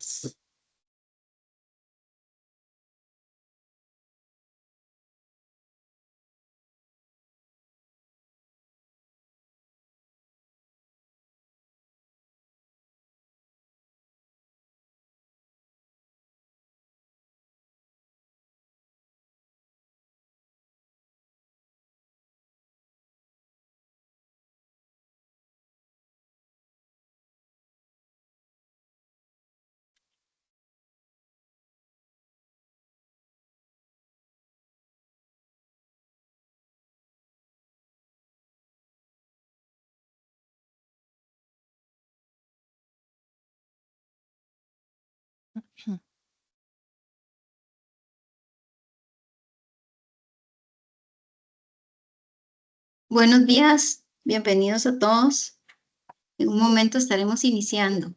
días. Buenos días, bienvenidos a todos. En un momento estaremos iniciando.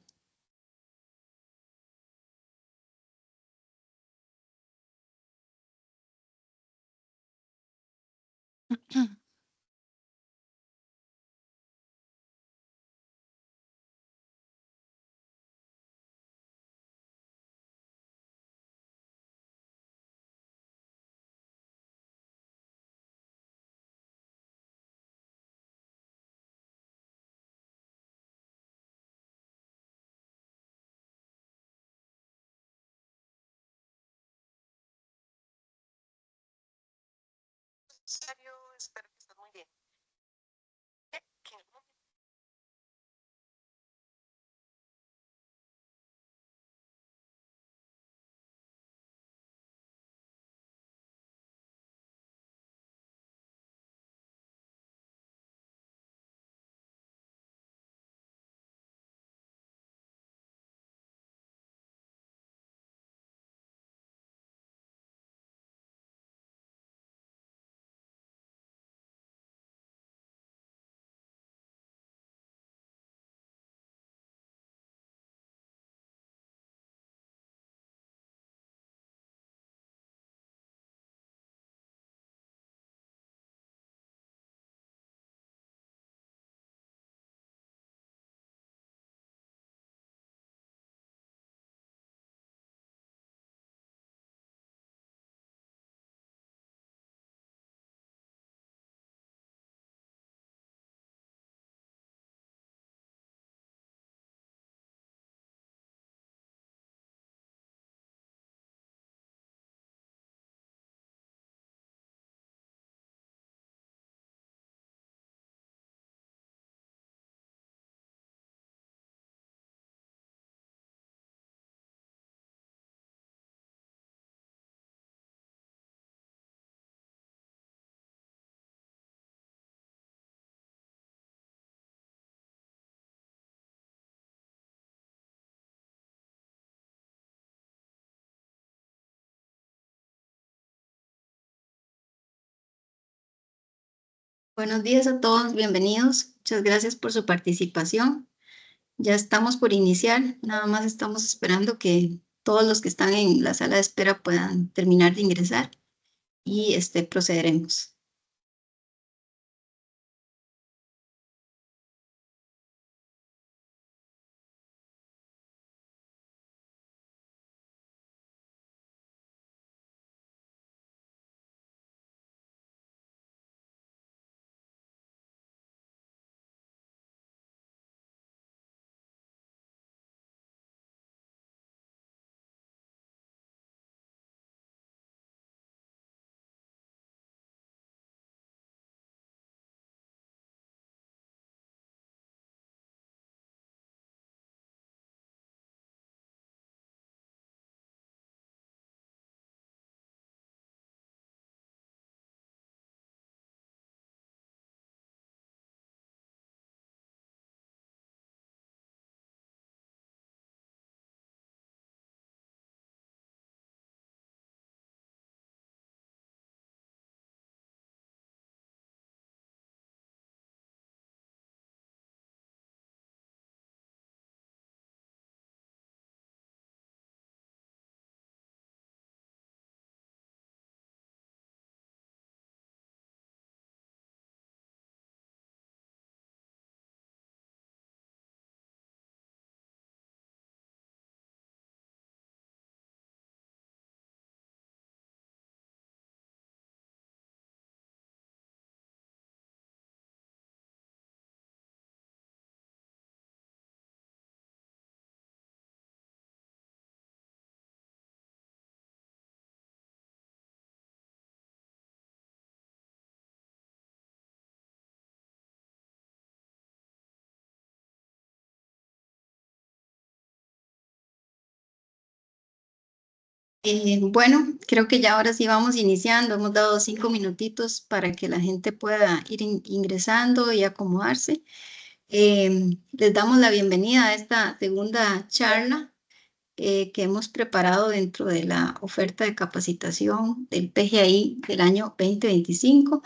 Buenos días a todos, bienvenidos. Muchas gracias por su participación. Ya estamos por iniciar, nada más estamos esperando que todos los que están en la sala de espera puedan terminar de ingresar y procederemos. Bueno, creo que ya ahora sí vamos iniciando. Hemos dado 5 minutitos para que la gente pueda ir ingresando y acomodarse. Les damos la bienvenida a esta segunda charla que hemos preparado dentro de la oferta de capacitación del PGI del año 2025.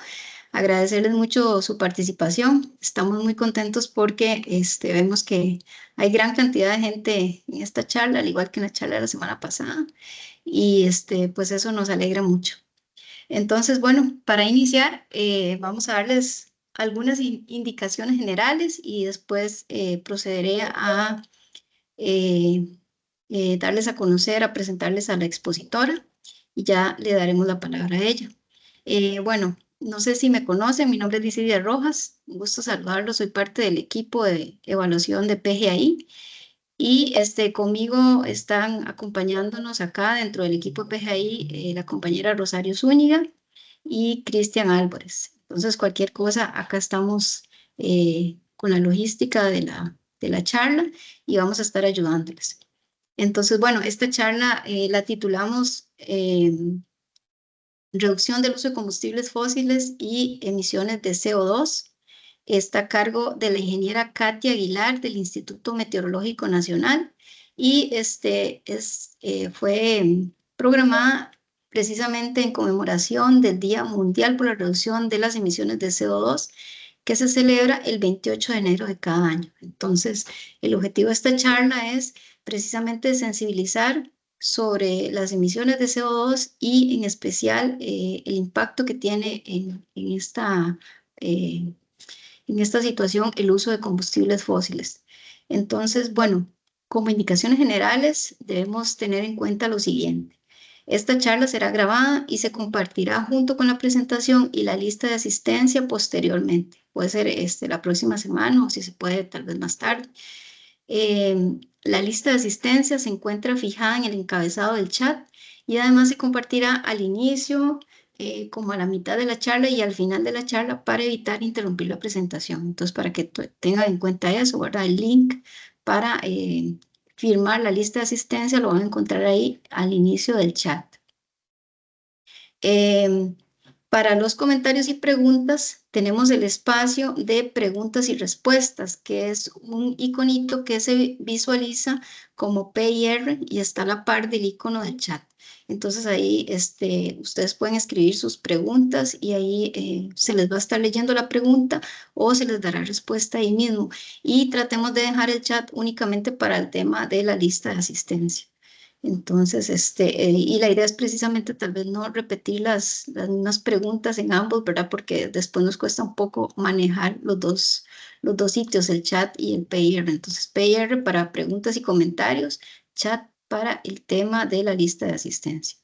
Agradecerles mucho su participación. Estamos muy contentos porque vemos que hay gran cantidad de gente en esta charla, al igual que en la charla de la semana pasada, y pues eso nos alegra mucho. Entonces, bueno, para iniciar, vamos a darles algunas indicaciones generales y después procederé a eh, darles a conocer, a presentarles a la expositora y ya le daremos la palabra a ella. Bueno, no sé si me conocen, mi nombre es Licidia Rojas, un gusto saludarlos, soy parte del equipo de evaluación de PGI y conmigo están acompañándonos acá dentro del equipo de PGI la compañera Rosario Zúñiga y Cristian Álvarez. Entonces, cualquier cosa, acá estamos con la logística de la charla y vamos a estar ayudándoles. Entonces, bueno, esta charla la titulamos Reducción del uso de combustibles fósiles y emisiones de CO2. Está a cargo de la ingeniera Katia Aguilar del Instituto Meteorológico Nacional y fue programada precisamente en conmemoración del Día Mundial por la Reducción de las Emisiones de CO2 que se celebra el 28 de enero de cada año. Entonces, el objetivo de esta charla es precisamente sensibilizar sobre las emisiones de CO2 y en especial el impacto que tiene eh, en esta situación el uso de combustibles fósiles. Entonces, bueno, como indicaciones generales debemos tener en cuenta lo siguiente. Esta charla será grabada y se compartirá junto con la presentación y la lista de asistencia posteriormente. Puede ser la próxima semana o si se puede tal vez más tarde. La lista de asistencia se encuentra fijada en el encabezado del chat y además se compartirá al inicio, como a la mitad de la charla y al final de la charla para evitar interrumpir la presentación. Entonces, para que tengan en cuenta eso, ¿verdad? El link para firmar la lista de asistencia lo van a encontrar ahí al inicio del chat. Para los comentarios y preguntas, tenemos el espacio de preguntas y respuestas, que es un iconito que se visualiza como PIR y está a la par del icono del chat. Entonces ahí ustedes pueden escribir sus preguntas y ahí se les va a estar leyendo la pregunta o se les dará respuesta ahí mismo. Y tratemos de dejar el chat únicamente para el tema de la lista de asistencia. Entonces, y la idea es precisamente tal vez no repetir las mismas preguntas en ambos, ¿verdad? Porque después nos cuesta un poco manejar los dos sitios, el chat y el PIR. Entonces, PIR para preguntas y comentarios, chat para el tema de la lista de asistencia.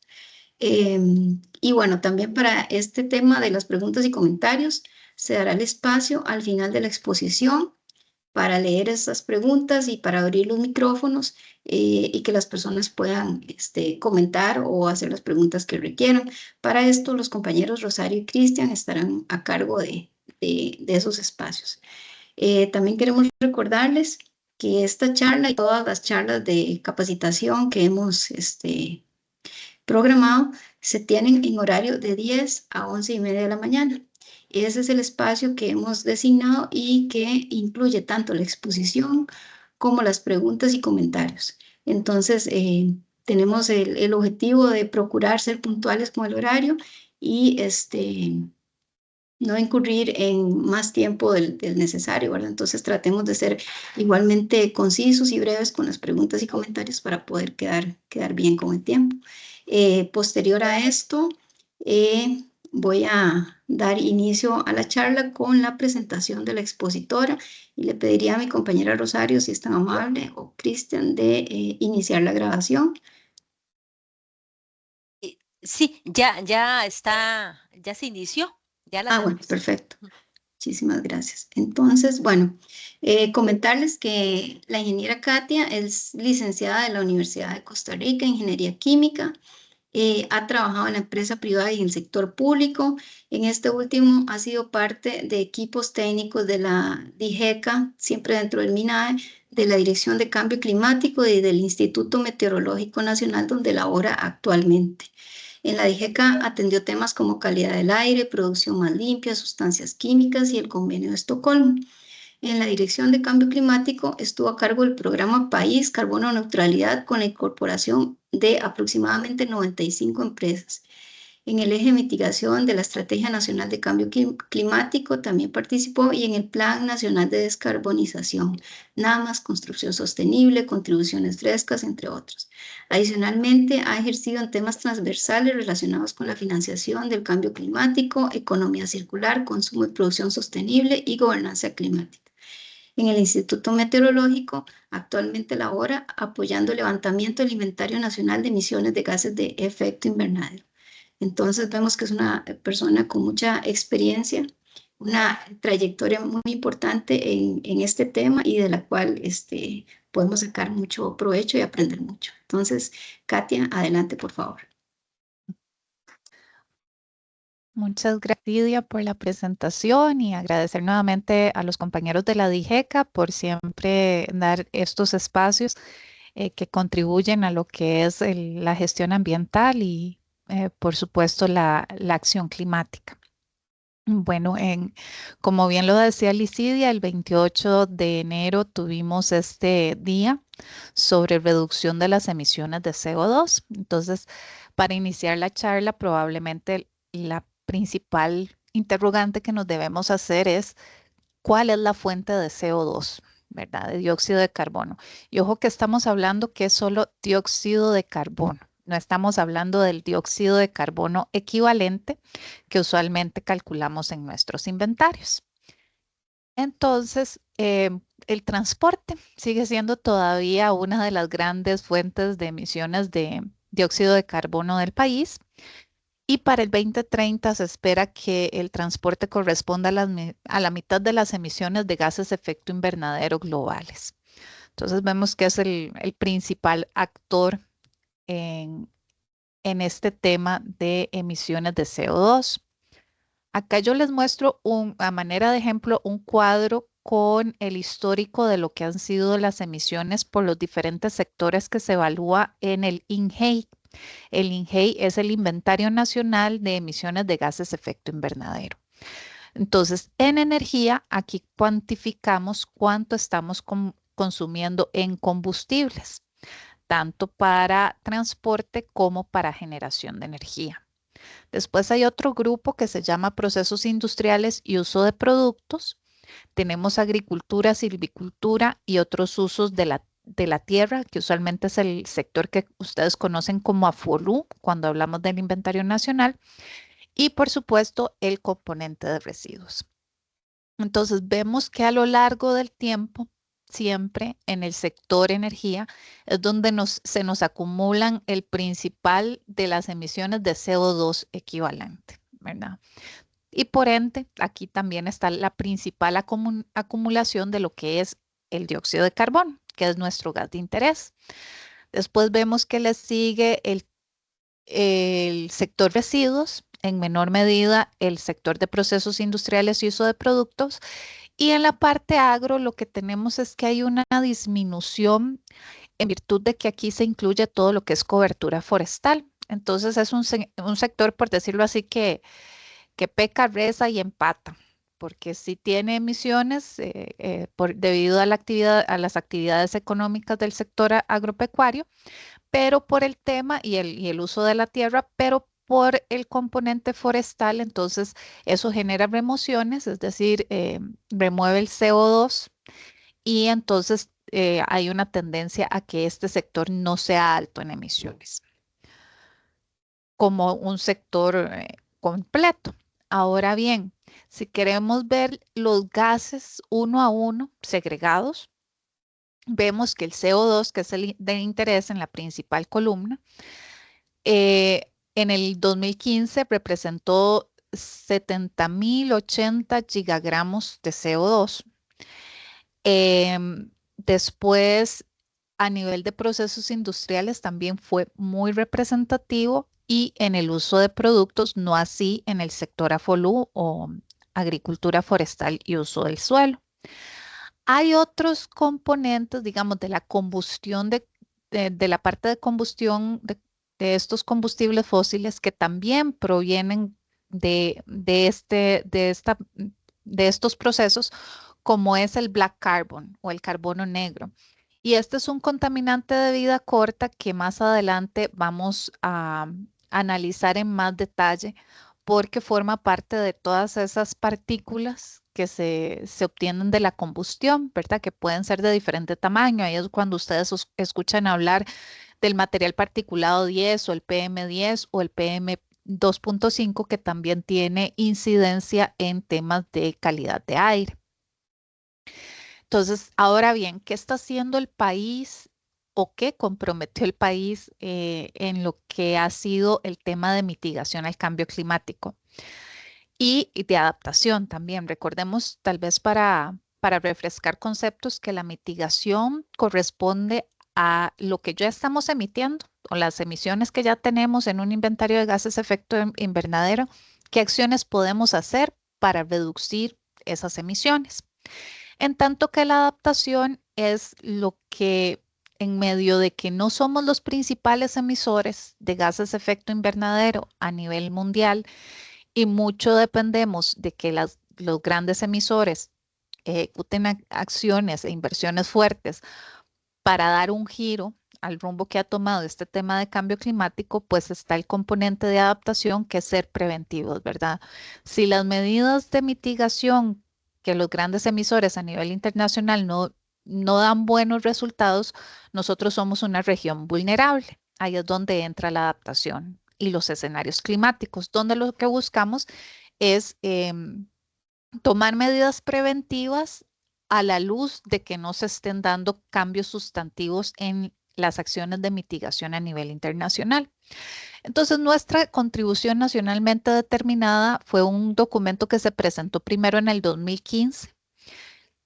Y bueno, también para este tema de las preguntas y comentarios, se dará el espacio al final de la exposición para leer esas preguntas y para abrir los micrófonos y que las personas puedan comentar o hacer las preguntas que requieran. Para esto, los compañeros Rosario y Cristian estarán a cargo de esos espacios. También queremos recordarles que esta charla y todas las charlas de capacitación que hemos programado se tienen en horario de 10 a 11:30 de la mañana. Ese es el espacio que hemos designado y que incluye tanto la exposición como las preguntas y comentarios. Entonces, tenemos el objetivo de procurar ser puntuales con el horario y no incurrir en más tiempo del necesario, ¿verdad? Entonces, tratemos de ser igualmente concisos y breves con las preguntas y comentarios para poder quedar bien con el tiempo. Posterior a esto, voy a dar inicio a la charla con la presentación de la expositora y le pediría a mi compañera Rosario, si es tan amable, o Cristian, de iniciar la grabación. Sí, ya está, ya se inició, ya la Bueno, tenemos. perfecto. Muchísimas gracias. Entonces, bueno, comentarles que la ingeniera Katia es licenciada de la Universidad de Costa Rica, Ingeniería Química. Ha trabajado en la empresa privada y en el sector público. En este último ha sido parte de equipos técnicos de la DIGECA, siempre dentro del MINAE, de la Dirección de Cambio Climático y del Instituto Meteorológico Nacional, donde labora actualmente. En la DIGECA atendió temas como calidad del aire, producción más limpia, sustancias químicas y el Convenio de Estocolmo. En la Dirección de Cambio Climático estuvo a cargo del programa País Carbono Neutralidad con la incorporación de aproximadamente 95 empresas. En el eje de mitigación de la Estrategia Nacional de Cambio Climático también participó y en el Plan Nacional de Descarbonización, nada más construcción sostenible, contribuciones frescas, entre otros. Adicionalmente, ha ejercido en temas transversales relacionados con la financiación del cambio climático, economía circular, consumo y producción sostenible y gobernanza climática. En el Instituto Meteorológico actualmente labora apoyando el levantamiento del Inventario Nacional de Emisiones de Gases de Efecto Invernadero. Entonces vemos que es una persona con mucha experiencia, una trayectoria muy importante en este tema y de la cual podemos sacar mucho provecho y aprender mucho. Entonces, Katia, adelante, por favor. Muchas gracias, Lidia, por la presentación y agradecer nuevamente a los compañeros de la DIGECA por siempre dar estos espacios que contribuyen a lo que es la gestión ambiental y, por supuesto, la acción climática. Bueno, como bien lo decía Licidia, el 28 de enero tuvimos este día sobre reducción de las emisiones de CO2. Entonces, para iniciar la charla, probablemente la principal interrogante que nos debemos hacer es cuál es la fuente de CO2, ¿verdad? De dióxido de carbono. Y ojo que estamos hablando que es solo dióxido de carbono. No estamos hablando del dióxido de carbono equivalente que usualmente calculamos en nuestros inventarios. Entonces, el transporte sigue siendo todavía una de las grandes fuentes de emisiones de dióxido de carbono del país. Y para el 2030 se espera que el transporte corresponda a la mitad de las emisiones de gases de efecto invernadero globales. Entonces vemos que es el principal actor en este tema de emisiones de CO2. Acá yo les muestro a manera de ejemplo un cuadro con el histórico de lo que han sido las emisiones por los diferentes sectores que se evalúa en el INGEI. El INGEI es el Inventario Nacional de Emisiones de Gases de Efecto Invernadero. Entonces, en energía, aquí cuantificamos cuánto estamos consumiendo en combustibles, tanto para transporte como para generación de energía. Después hay otro grupo que se llama procesos industriales y uso de productos. Tenemos agricultura, silvicultura y otros usos de la tierra, que usualmente es el sector que ustedes conocen como AFOLU cuando hablamos del inventario nacional. Y por supuesto, el componente de residuos. Entonces, vemos que a lo largo del tiempo, siempre en el sector energía, es donde se nos acumulan el principal de las emisiones de CO2 equivalente, ¿verdad? Y por ende, aquí también está la principal acumulación de lo que es el dióxido de carbono, que es nuestro gas de interés. Después vemos que le sigue el sector residuos, en menor medida el sector de procesos industriales y uso de productos. Y en la parte agro lo que tenemos es que hay una disminución en virtud de que aquí se incluye todo lo que es cobertura forestal. Entonces es un sector, por decirlo así, que peca, reza y empata, porque sí tiene emisiones debido a las actividades económicas del sector agropecuario, pero por el tema y el uso de la tierra, pero por el componente forestal, entonces eso genera remociones, es decir, remueve el CO2 y entonces hay una tendencia a que este sector no sea alto en emisiones, como un sector completo. Ahora bien, si queremos ver los gases uno a uno segregados, vemos que el CO2, que es el de interés en la principal columna, en el 2015 representó 70.080 gigagramos de CO2. Después, a nivel de procesos industriales, también fue muy representativo y en el uso de productos, no así en el sector AFOLU o agricultura forestal y uso del suelo. Hay otros componentes, digamos, de la combustión, de la parte de combustión de estos combustibles fósiles que también provienen de estos procesos, como es el black carbon o el carbono negro. Y este es un contaminante de vida corta que más adelante vamos a analizar en más detalle porque forma parte de todas esas partículas que se obtienen de la combustión, ¿verdad? Que pueden ser de diferente tamaño. Ahí es cuando ustedes escuchan hablar del material particulado 10 o el PM10 o el PM2.5 que también tiene incidencia en temas de calidad de aire. Entonces, ahora bien, ¿qué está haciendo el país o qué comprometió el país en lo que ha sido el tema de mitigación al cambio climático y de adaptación también? Recordemos, tal vez para refrescar conceptos, que la mitigación corresponde a lo que ya estamos emitiendo o las emisiones que ya tenemos en un inventario de gases de efecto invernadero. ¿Qué acciones podemos hacer para reducir esas emisiones? En tanto que la adaptación es lo que, en medio de que no somos los principales emisores de gases de efecto invernadero a nivel mundial y mucho dependemos de que los grandes emisores ejecuten acciones e inversiones fuertes para dar un giro al rumbo que ha tomado este tema de cambio climático, pues está el componente de adaptación, que es ser preventivos, ¿verdad? Si las medidas de mitigación que los grandes emisores a nivel internacional no dan buenos resultados, nosotros somos una región vulnerable. Ahí es donde entra la adaptación y los escenarios climáticos, donde lo que buscamos es tomar medidas preventivas a la luz de que no se estén dando cambios sustantivos en las acciones de mitigación a nivel internacional. Entonces, nuestra contribución nacionalmente determinada fue un documento que se presentó primero en el 2015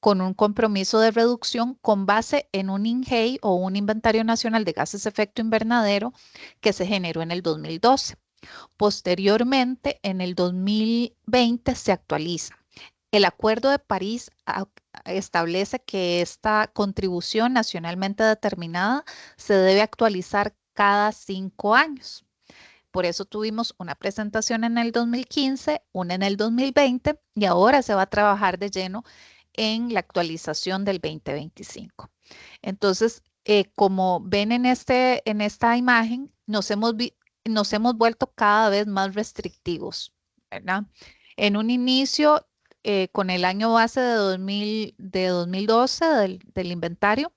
con un compromiso de reducción con base en un INGEI o un Inventario Nacional de Gases de Efecto Invernadero que se generó en el 2012. Posteriormente, en el 2020 se actualiza. El Acuerdo de París establece que esta contribución nacionalmente determinada se debe actualizar cada 5 años. Por eso tuvimos una presentación en el 2015, una en el 2020 y ahora se va a trabajar de lleno en la actualización del 2025. Entonces, como ven en esta imagen, nos hemos vuelto cada vez más restrictivos, ¿verdad? En un inicio, con el año base de 2012 del inventario,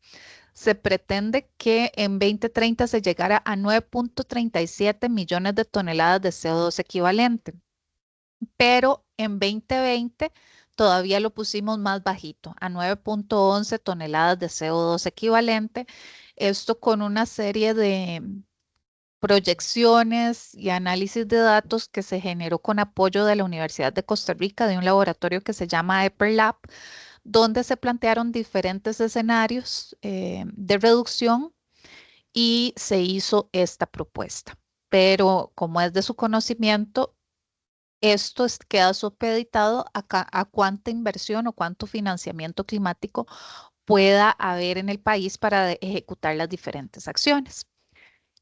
se pretende que en 2030 se llegara a 9.37 millones de toneladas de CO2 equivalente, pero en 2020 todavía lo pusimos más bajito, a 9.11 toneladas de CO2 equivalente. Esto con una serie de proyecciones y análisis de datos que se generó con apoyo de la Universidad de Costa Rica, de un laboratorio que se llama EPERLab, donde se plantearon diferentes escenarios de reducción y se hizo esta propuesta. Pero como es de su conocimiento, esto queda supeditado a cuánta inversión o cuánto financiamiento climático pueda haber en el país para ejecutar las diferentes acciones.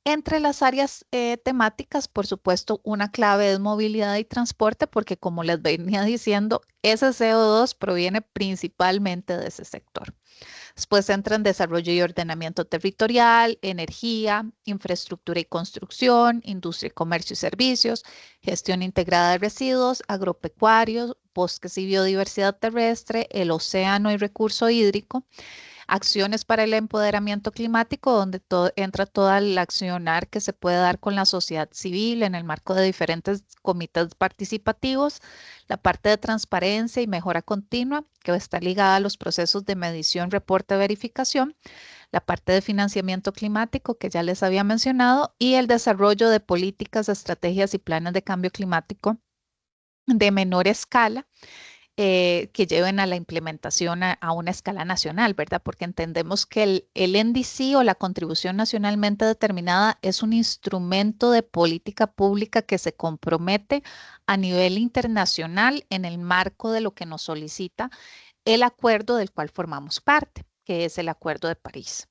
Entre las áreas temáticas, por supuesto, una clave es movilidad y transporte, porque como les venía diciendo, ese CO2 proviene principalmente de ese sector. Después entran desarrollo y ordenamiento territorial, energía, infraestructura y construcción, industria y comercio y servicios, gestión integrada de residuos, agropecuarios, bosques y biodiversidad terrestre, el océano y recurso hídrico. Acciones para el empoderamiento climático, donde entra toda el accionar que se puede dar con la sociedad civil en el marco de diferentes comités participativos. La parte de transparencia y mejora continua, que está ligada a los procesos de medición, reporte, verificación. La parte de financiamiento climático, que ya les había mencionado, y el desarrollo de políticas, estrategias y planes de cambio climático de menor escala, que lleven a la implementación a una escala nacional, ¿verdad? Porque entendemos que el NDC o la contribución nacionalmente determinada es un instrumento de política pública que se compromete a nivel internacional en el marco de lo que nos solicita el acuerdo del cual formamos parte, que es el Acuerdo de París.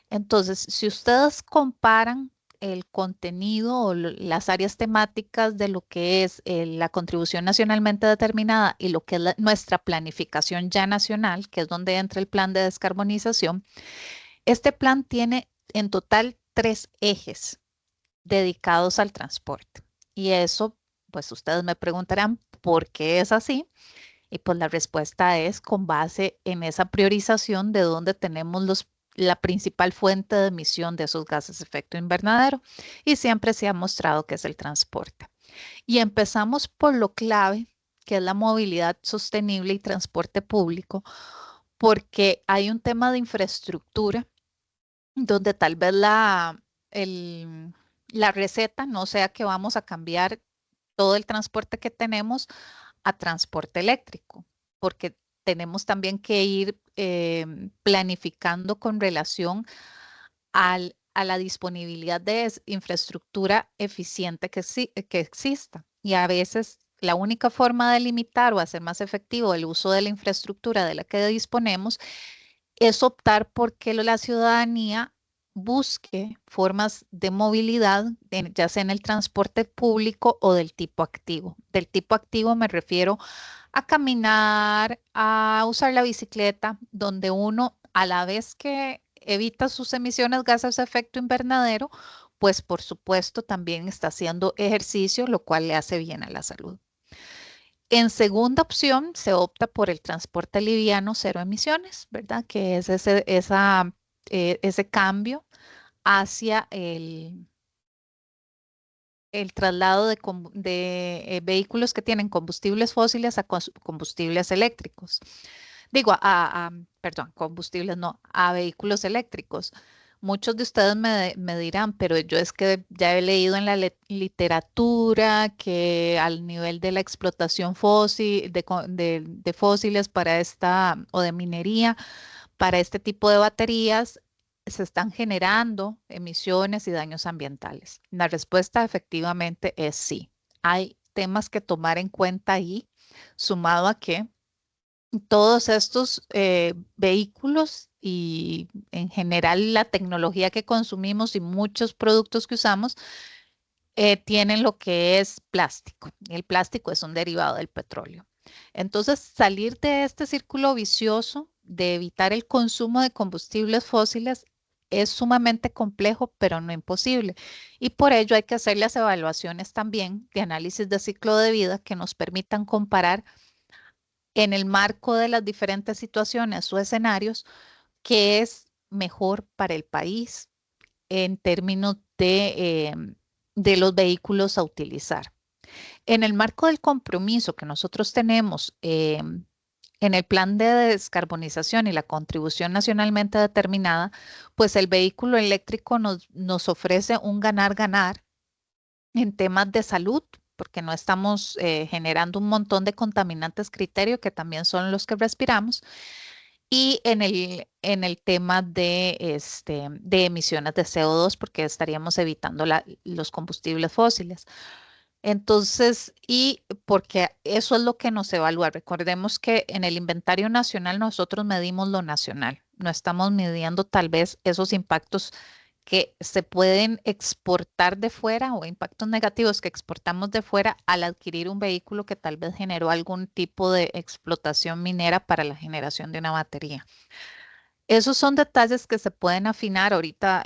Entonces, si ustedes comparan el contenido o las áreas temáticas de lo que es la contribución nacionalmente determinada y lo que es nuestra planificación ya nacional, que es donde entra el plan de descarbonización, este plan tiene en total 3 ejes dedicados al transporte. Y eso, pues ustedes me preguntarán por qué es así. Y pues la respuesta es con base en esa priorización de dónde tenemos la principal fuente de emisión de esos gases de efecto invernadero. Y siempre se ha mostrado que es el transporte. Y empezamos por lo clave, que es la movilidad sostenible y transporte público, porque hay un tema de infraestructura donde tal vez la receta no sea que vamos a cambiar todo el transporte que tenemos a transporte eléctrico, porque tenemos también que ir planificando con relación a la disponibilidad de infraestructura eficiente que exista. Y a veces la única forma de limitar o hacer más efectivo el uso de la infraestructura de la que disponemos es optar por que la ciudadanía busque formas de movilidad, ya sea en el transporte público o del tipo activo. Del tipo activo me refiero a caminar, a usar la bicicleta, donde uno a la vez que evita sus emisiones de gases de efecto invernadero, pues por supuesto también está haciendo ejercicio, lo cual le hace bien a la salud. En segunda opción, se opta por el transporte liviano cero emisiones, ¿verdad? Que es ese cambio hacia el traslado de vehículos que tienen combustibles fósiles a combustibles eléctricos. Digo, perdón, combustibles no, a vehículos eléctricos. Muchos de ustedes me dirán, pero yo es que ya he leído en la literatura que al nivel de la explotación fósil, de fósiles para o de minería, para este tipo de baterías, se están generando emisiones y daños ambientales. La respuesta efectivamente es sí. Hay temas que tomar en cuenta ahí, sumado a que todos estos vehículos y en general la tecnología que consumimos y muchos productos que usamos tienen lo que es plástico. El plástico es un derivado del petróleo. Entonces, salir de este círculo vicioso de evitar el consumo de combustibles fósiles es sumamente complejo, pero no imposible. Y por ello hay que hacer las evaluaciones también de análisis de ciclo de vida que nos permitan comparar en el marco de las diferentes situaciones o escenarios qué es mejor para el país en términos de los vehículos a utilizar. En el marco del compromiso que nosotros tenemos en el plan de descarbonización y la contribución nacionalmente determinada, pues el vehículo eléctrico nos ofrece un ganar-ganar en temas de salud, porque no estamos generando un montón de contaminantes criterio que también son los que respiramos, y en el tema de emisiones de CO2, porque estaríamos evitando los combustibles fósiles. Entonces, y porque eso es lo que nos evalúa. Recordemos que en el inventario nacional nosotros medimos lo nacional, no estamos midiendo tal vez esos impactos que se pueden exportar de fuera o impactos negativos que exportamos de fuera al adquirir un vehículo que tal vez generó algún tipo de explotación minera para la generación de una batería. Esos son detalles que se pueden afinar. Ahorita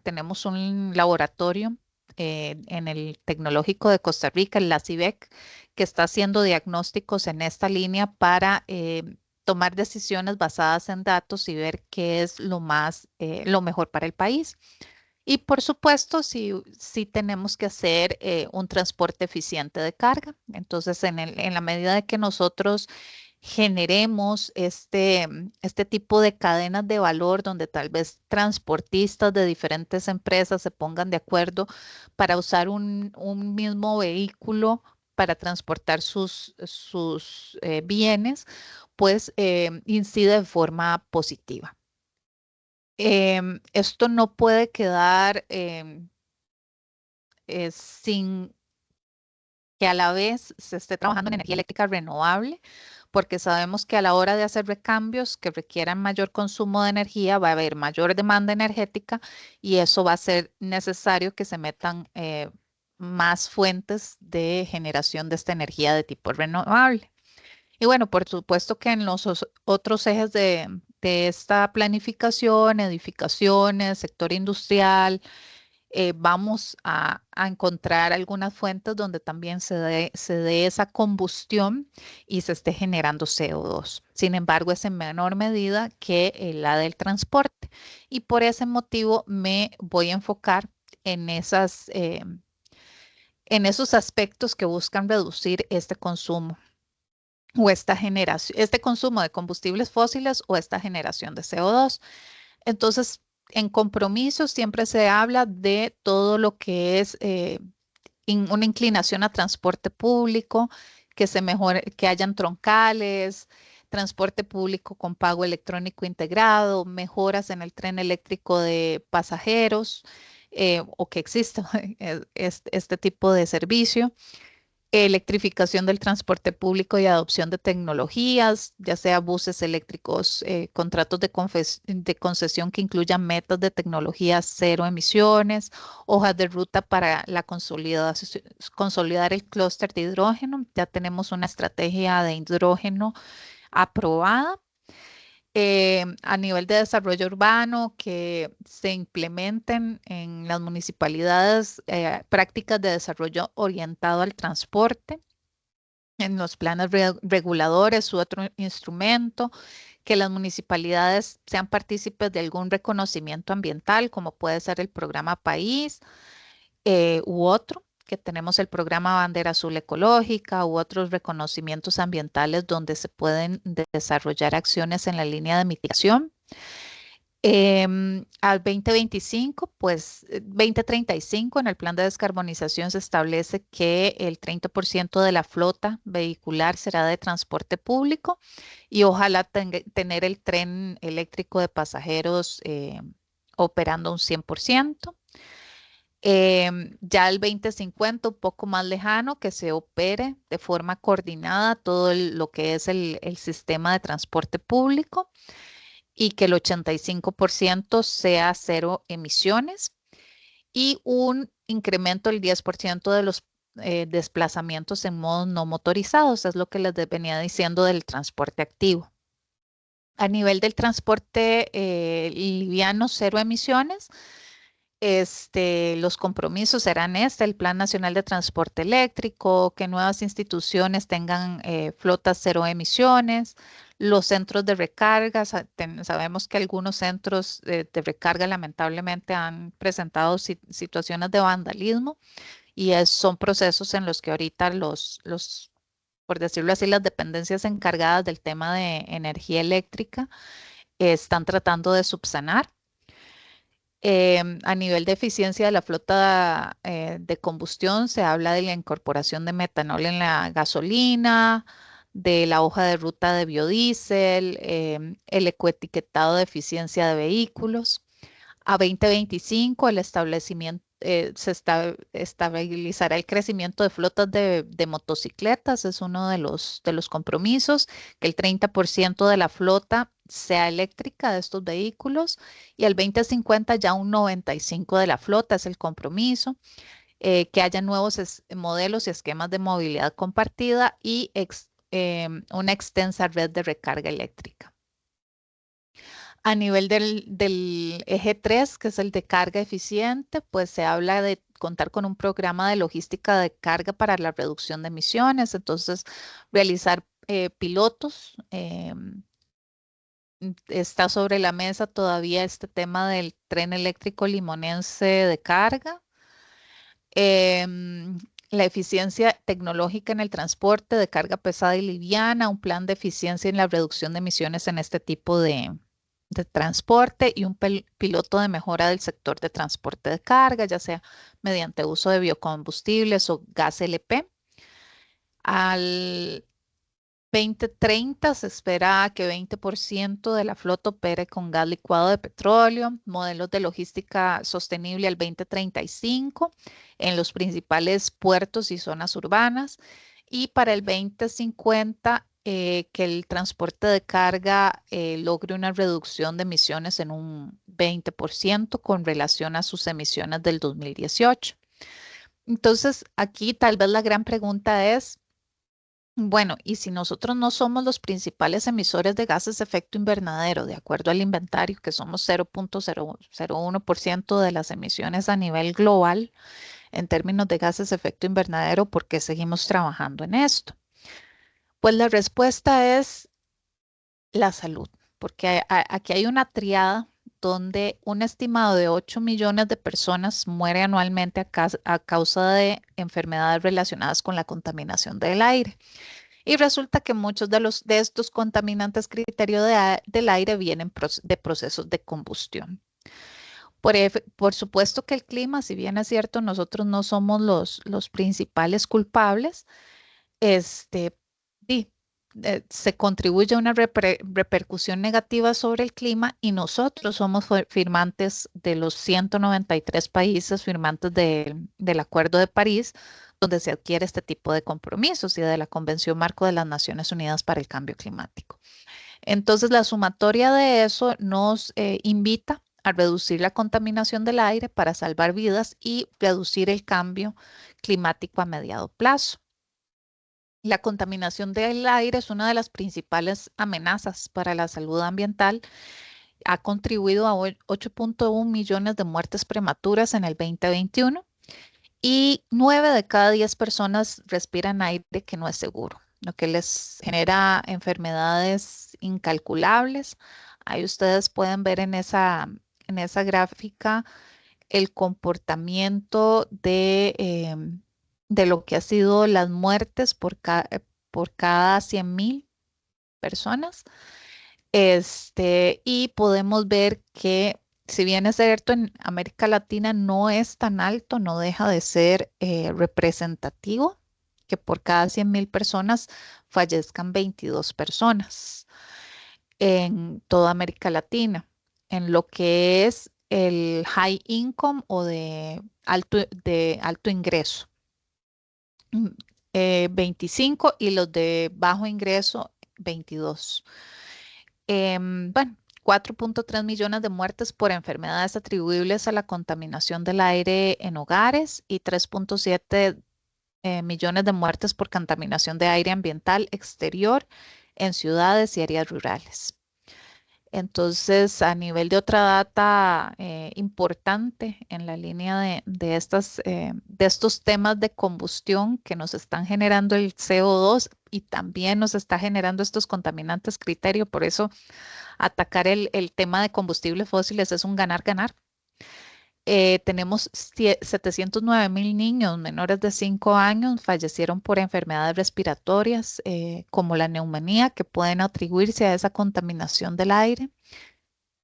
tenemos un laboratorio en el Tecnológico de Costa Rica, la CIVEC, que está haciendo diagnósticos en esta línea para tomar decisiones basadas en datos y ver qué es lo mejor para el país. Y por supuesto, sí tenemos que hacer un transporte eficiente de carga. Entonces, en la medida de que nosotros generemos este tipo de cadenas de valor donde tal vez transportistas de diferentes empresas se pongan de acuerdo para usar un mismo vehículo para transportar sus bienes, pues incide de forma positiva. Esto no puede quedar sin que a la vez se esté trabajando en energía eléctrica renovable, porque sabemos que a la hora de hacer recambios que requieran mayor consumo de energía, va a haber mayor demanda energética y eso va a ser necesario que se metan más fuentes de generación de esta energía de tipo renovable. Y bueno, por supuesto que en los otros ejes de esta planificación, edificaciones, sector industrial, vamos a encontrar algunas fuentes donde también se dé esa combustión y se esté generando CO2. Sin embargo, es en menor medida que la del transporte. Y por ese motivo me voy a enfocar en en esos aspectos que buscan reducir este consumo o esta generación, este consumo de combustibles fósiles o esta generación de CO2. Entonces, en compromisos siempre se habla de todo lo que es una inclinación a transporte público, que se mejore, que hayan troncales, transporte público con pago electrónico integrado, mejoras en el tren eléctrico de pasajeros o que exista este tipo de servicio. Electrificación del transporte público y adopción de tecnologías, ya sea buses eléctricos, contratos de concesión que incluyan metas de tecnología cero emisiones, hojas de ruta para la consolidar el clúster de hidrógeno. Ya tenemos una estrategia de hidrógeno aprobada. A nivel de desarrollo urbano, que se implementen en las municipalidades prácticas de desarrollo orientado al transporte, en los planes reguladores u otro instrumento, que las municipalidades sean partícipes de algún reconocimiento ambiental, como puede ser el programa País u otro, que tenemos el programa Bandera Azul Ecológica u otros reconocimientos ambientales donde se pueden desarrollar acciones en la línea de mitigación. Al 2025, pues 2035, en el plan de descarbonización se establece que el 30% de la flota vehicular será de transporte público y ojalá tener el tren eléctrico de pasajeros operando un 100%. Ya el 2050, un poco más lejano, que se opere de forma coordinada todo lo que es el sistema de transporte público y que el 85% sea cero emisiones y un incremento del 10% de los desplazamientos en modos no motorizados, es lo que les venía diciendo del transporte activo. A nivel del transporte liviano, cero emisiones, los compromisos serán el Plan Nacional de Transporte Eléctrico, que nuevas instituciones tengan flotas cero emisiones, los centros de recarga, sabemos que algunos centros de recarga lamentablemente han presentado situaciones de vandalismo y son procesos en los que ahorita por decirlo así, las dependencias encargadas del tema de energía eléctrica están tratando de subsanar. A nivel de eficiencia de la flota de combustión, se habla de la incorporación de metanol en la gasolina, de la hoja de ruta de biodiesel, el ecoetiquetado de eficiencia de vehículos. A 2025, el establecimiento, estabilizará el crecimiento de flotas de motocicletas, es uno de los compromisos, que el 30% de la flota sea eléctrica de estos vehículos y al 2050 ya un 95% de la flota es el compromiso, que haya nuevos modelos y esquemas de movilidad compartida y una extensa red de recarga eléctrica. A nivel del eje 3, que es el de carga eficiente, pues se habla de contar con un programa de logística de carga para la reducción de emisiones, entonces realizar pilotos. Está sobre la mesa todavía este tema del tren eléctrico limonense de carga. La eficiencia tecnológica en el transporte de carga pesada y liviana, un plan de eficiencia en la reducción de emisiones en este tipo de transporte y un piloto de mejora del sector de transporte de carga, ya sea mediante uso de biocombustibles o gas LP. Al 2030 se espera que 20% de la flota opere con gas licuado de petróleo, modelos de logística sostenible al 2035 en los principales puertos y zonas urbanas y para el 2050 que el transporte de carga logre una reducción de emisiones en un 20% con relación a sus emisiones del 2018. Entonces, aquí tal vez la gran pregunta es, bueno, y si nosotros no somos los principales emisores de gases de efecto invernadero, de acuerdo al inventario, que somos 0.001% de las emisiones a nivel global en términos de gases de efecto invernadero, ¿por qué seguimos trabajando en esto? Pues la respuesta es la salud, porque aquí hay una triada donde un estimado de 8 millones de personas muere anualmente a causa de enfermedades relacionadas con la contaminación del aire. Y resulta que muchos de estos contaminantes del aire vienen de procesos de combustión. Por supuesto que el clima, si bien es cierto, nosotros no somos los principales culpables, este, sí, se contribuye a una repercusión negativa sobre el clima y nosotros somos firmantes de los 193 países firmantes del Acuerdo de París, donde se adquiere este tipo de compromisos y de la Convención Marco de las Naciones Unidas para el Cambio Climático. Entonces, la sumatoria de eso nos invita a reducir la contaminación del aire para salvar vidas y reducir el cambio climático a mediado plazo. La contaminación del aire es una de las principales amenazas para la salud ambiental. Ha contribuido a 8.1 millones de muertes prematuras en el 2021 y 9 de cada 10 personas respiran aire que no es seguro, lo que les genera enfermedades incalculables. Ahí ustedes pueden ver en esa gráfica el comportamiento de lo que ha sido las muertes por cada 100.000 personas. Y podemos ver que si bien es cierto en América Latina no es tan alto, no deja de ser representativo, que por cada 100.000 personas fallezcan 22 personas en toda América Latina. En lo que es el high income o de alto ingreso, 25, y los de bajo ingreso, 22. Bueno, 4.3 millones de muertes por enfermedades atribuibles a la contaminación del aire en hogares y 3.7 millones de muertes por contaminación de aire ambiental exterior en ciudades y áreas rurales. Entonces, a nivel de otra data importante en la línea de estos temas de combustión que nos están generando el CO2 y también nos está generando estos contaminantes criterio, por eso atacar el tema de combustibles fósiles es un ganar-ganar. Tenemos 709.000 niños menores de 5 años fallecieron por enfermedades respiratorias como la neumonía, que pueden atribuirse a esa contaminación del aire.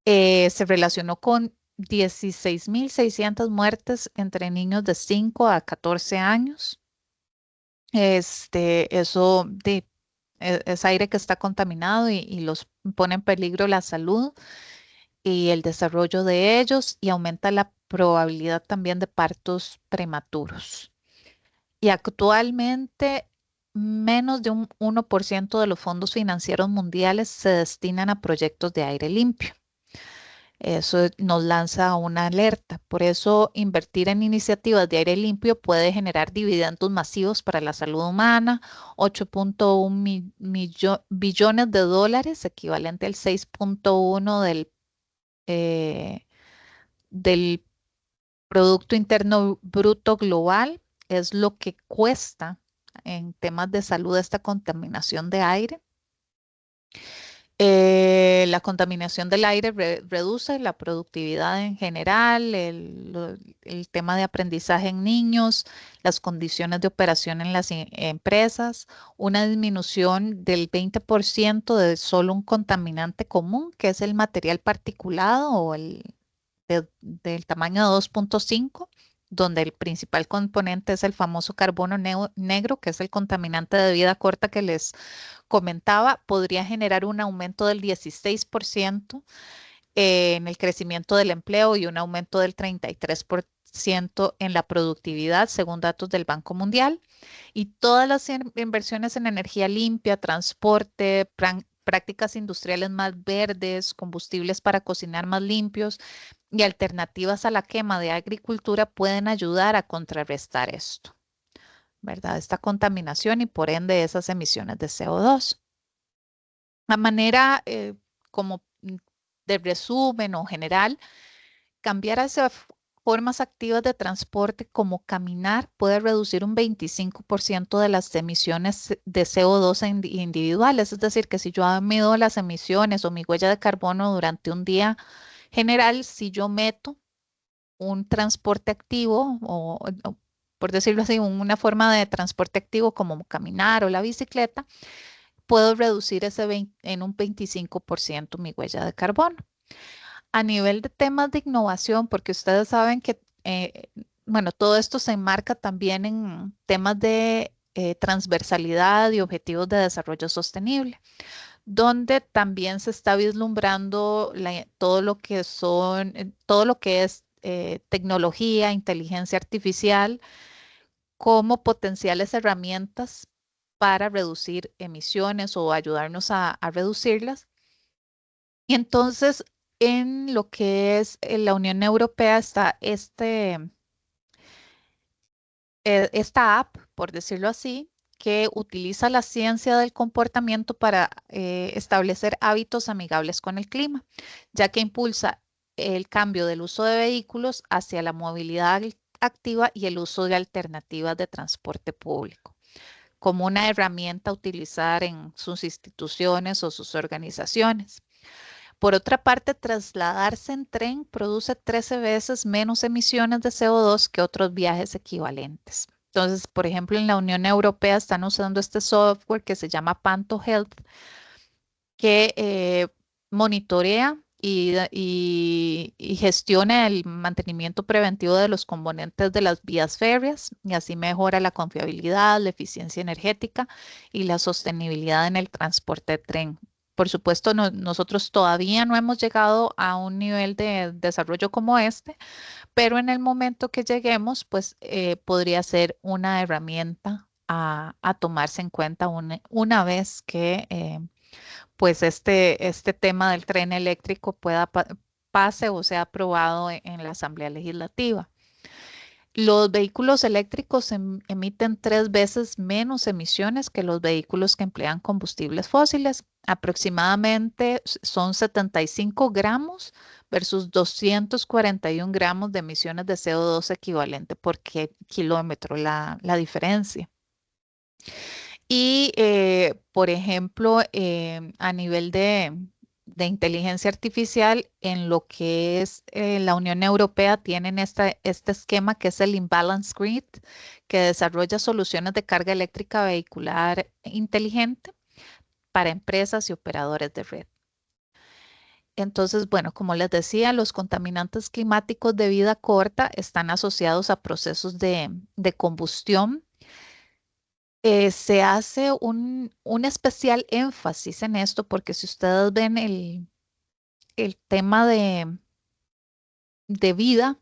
Se relacionó con 16.600 muertes entre niños de 5 a 14 años. Eso es aire que está contaminado y los pone en peligro la salud y el desarrollo de ellos y aumenta la probabilidad también de partos prematuros. Y actualmente menos de un 1% de los fondos financieros mundiales se destinan a proyectos de aire limpio. Eso nos lanza una alerta. Por eso invertir en iniciativas de aire limpio puede generar dividendos masivos para la salud humana, 8.1 billones de dólares, equivalente al 6.1 del Producto Interno Bruto Global, es lo que cuesta en temas de salud esta contaminación de aire. La contaminación del aire reduce la productividad en general, el tema de aprendizaje en niños, las condiciones de operación en las empresas, una disminución del 20% de solo un contaminante común, que es el material particulado o del tamaño de 2.5, donde el principal componente es el famoso carbono negro, que es el contaminante de vida corta que les comentaba, podría generar un aumento del 16% en el crecimiento del empleo y un aumento del 33% 1% en la productividad, según datos del Banco Mundial. Y todas las inversiones en energía limpia, transporte, prácticas industriales más verdes, combustibles para cocinar más limpios y alternativas a la quema de agricultura pueden ayudar a contrarrestar esto, ¿verdad? Esta contaminación y por ende esas emisiones de CO2. A manera como de resumen o general, cambiar hacia formas activas de transporte como caminar puede reducir un 25% de las emisiones de CO2 individuales. Es decir, que si yo mido las emisiones o mi huella de carbono durante un día general, si yo meto un transporte activo o por decirlo así, una forma de transporte activo como caminar o la bicicleta, puedo reducir en un 25% mi huella de carbono. A nivel de temas de innovación, porque ustedes saben que, bueno, todo esto se enmarca también en temas de transversalidad y objetivos de desarrollo sostenible, donde también se está vislumbrando todo lo que es tecnología, inteligencia artificial, como potenciales herramientas para reducir emisiones o ayudarnos a reducirlas. Y entonces, en lo que es la Unión Europea está esta app, por decirlo así, que utiliza la ciencia del comportamiento para establecer hábitos amigables con el clima, ya que impulsa el cambio del uso de vehículos hacia la movilidad activa y el uso de alternativas de transporte público, como una herramienta a utilizar en sus instituciones o sus organizaciones. Por otra parte, trasladarse en tren produce 13 veces menos emisiones de CO2 que otros viajes equivalentes. Entonces, por ejemplo, en la Unión Europea están usando este software que se llama Panto Health, que monitorea y gestiona el mantenimiento preventivo de los componentes de las vías férreas y así mejora la confiabilidad, la eficiencia energética y la sostenibilidad en el transporte de tren. Por supuesto, nosotros todavía no hemos llegado a un nivel de desarrollo como este, pero en el momento que lleguemos, pues podría ser una herramienta a tomarse en cuenta una vez que pues este tema del tren eléctrico pase o sea aprobado en la Asamblea Legislativa. Los vehículos eléctricos emiten 3 veces menos emisiones que los vehículos que emplean combustibles fósiles. Aproximadamente son 75 gramos versus 241 gramos de emisiones de CO2 equivalente por kilómetro la diferencia. Y, por ejemplo, a nivel de inteligencia artificial, en lo que es la Unión Europea, tienen este esquema que es el Imbalance Grid, que desarrolla soluciones de carga eléctrica vehicular inteligente para empresas y operadores de red. Entonces, bueno, como les decía, los contaminantes climáticos de vida corta están asociados a procesos de combustión. Se hace un especial énfasis en esto porque si ustedes ven el tema de vida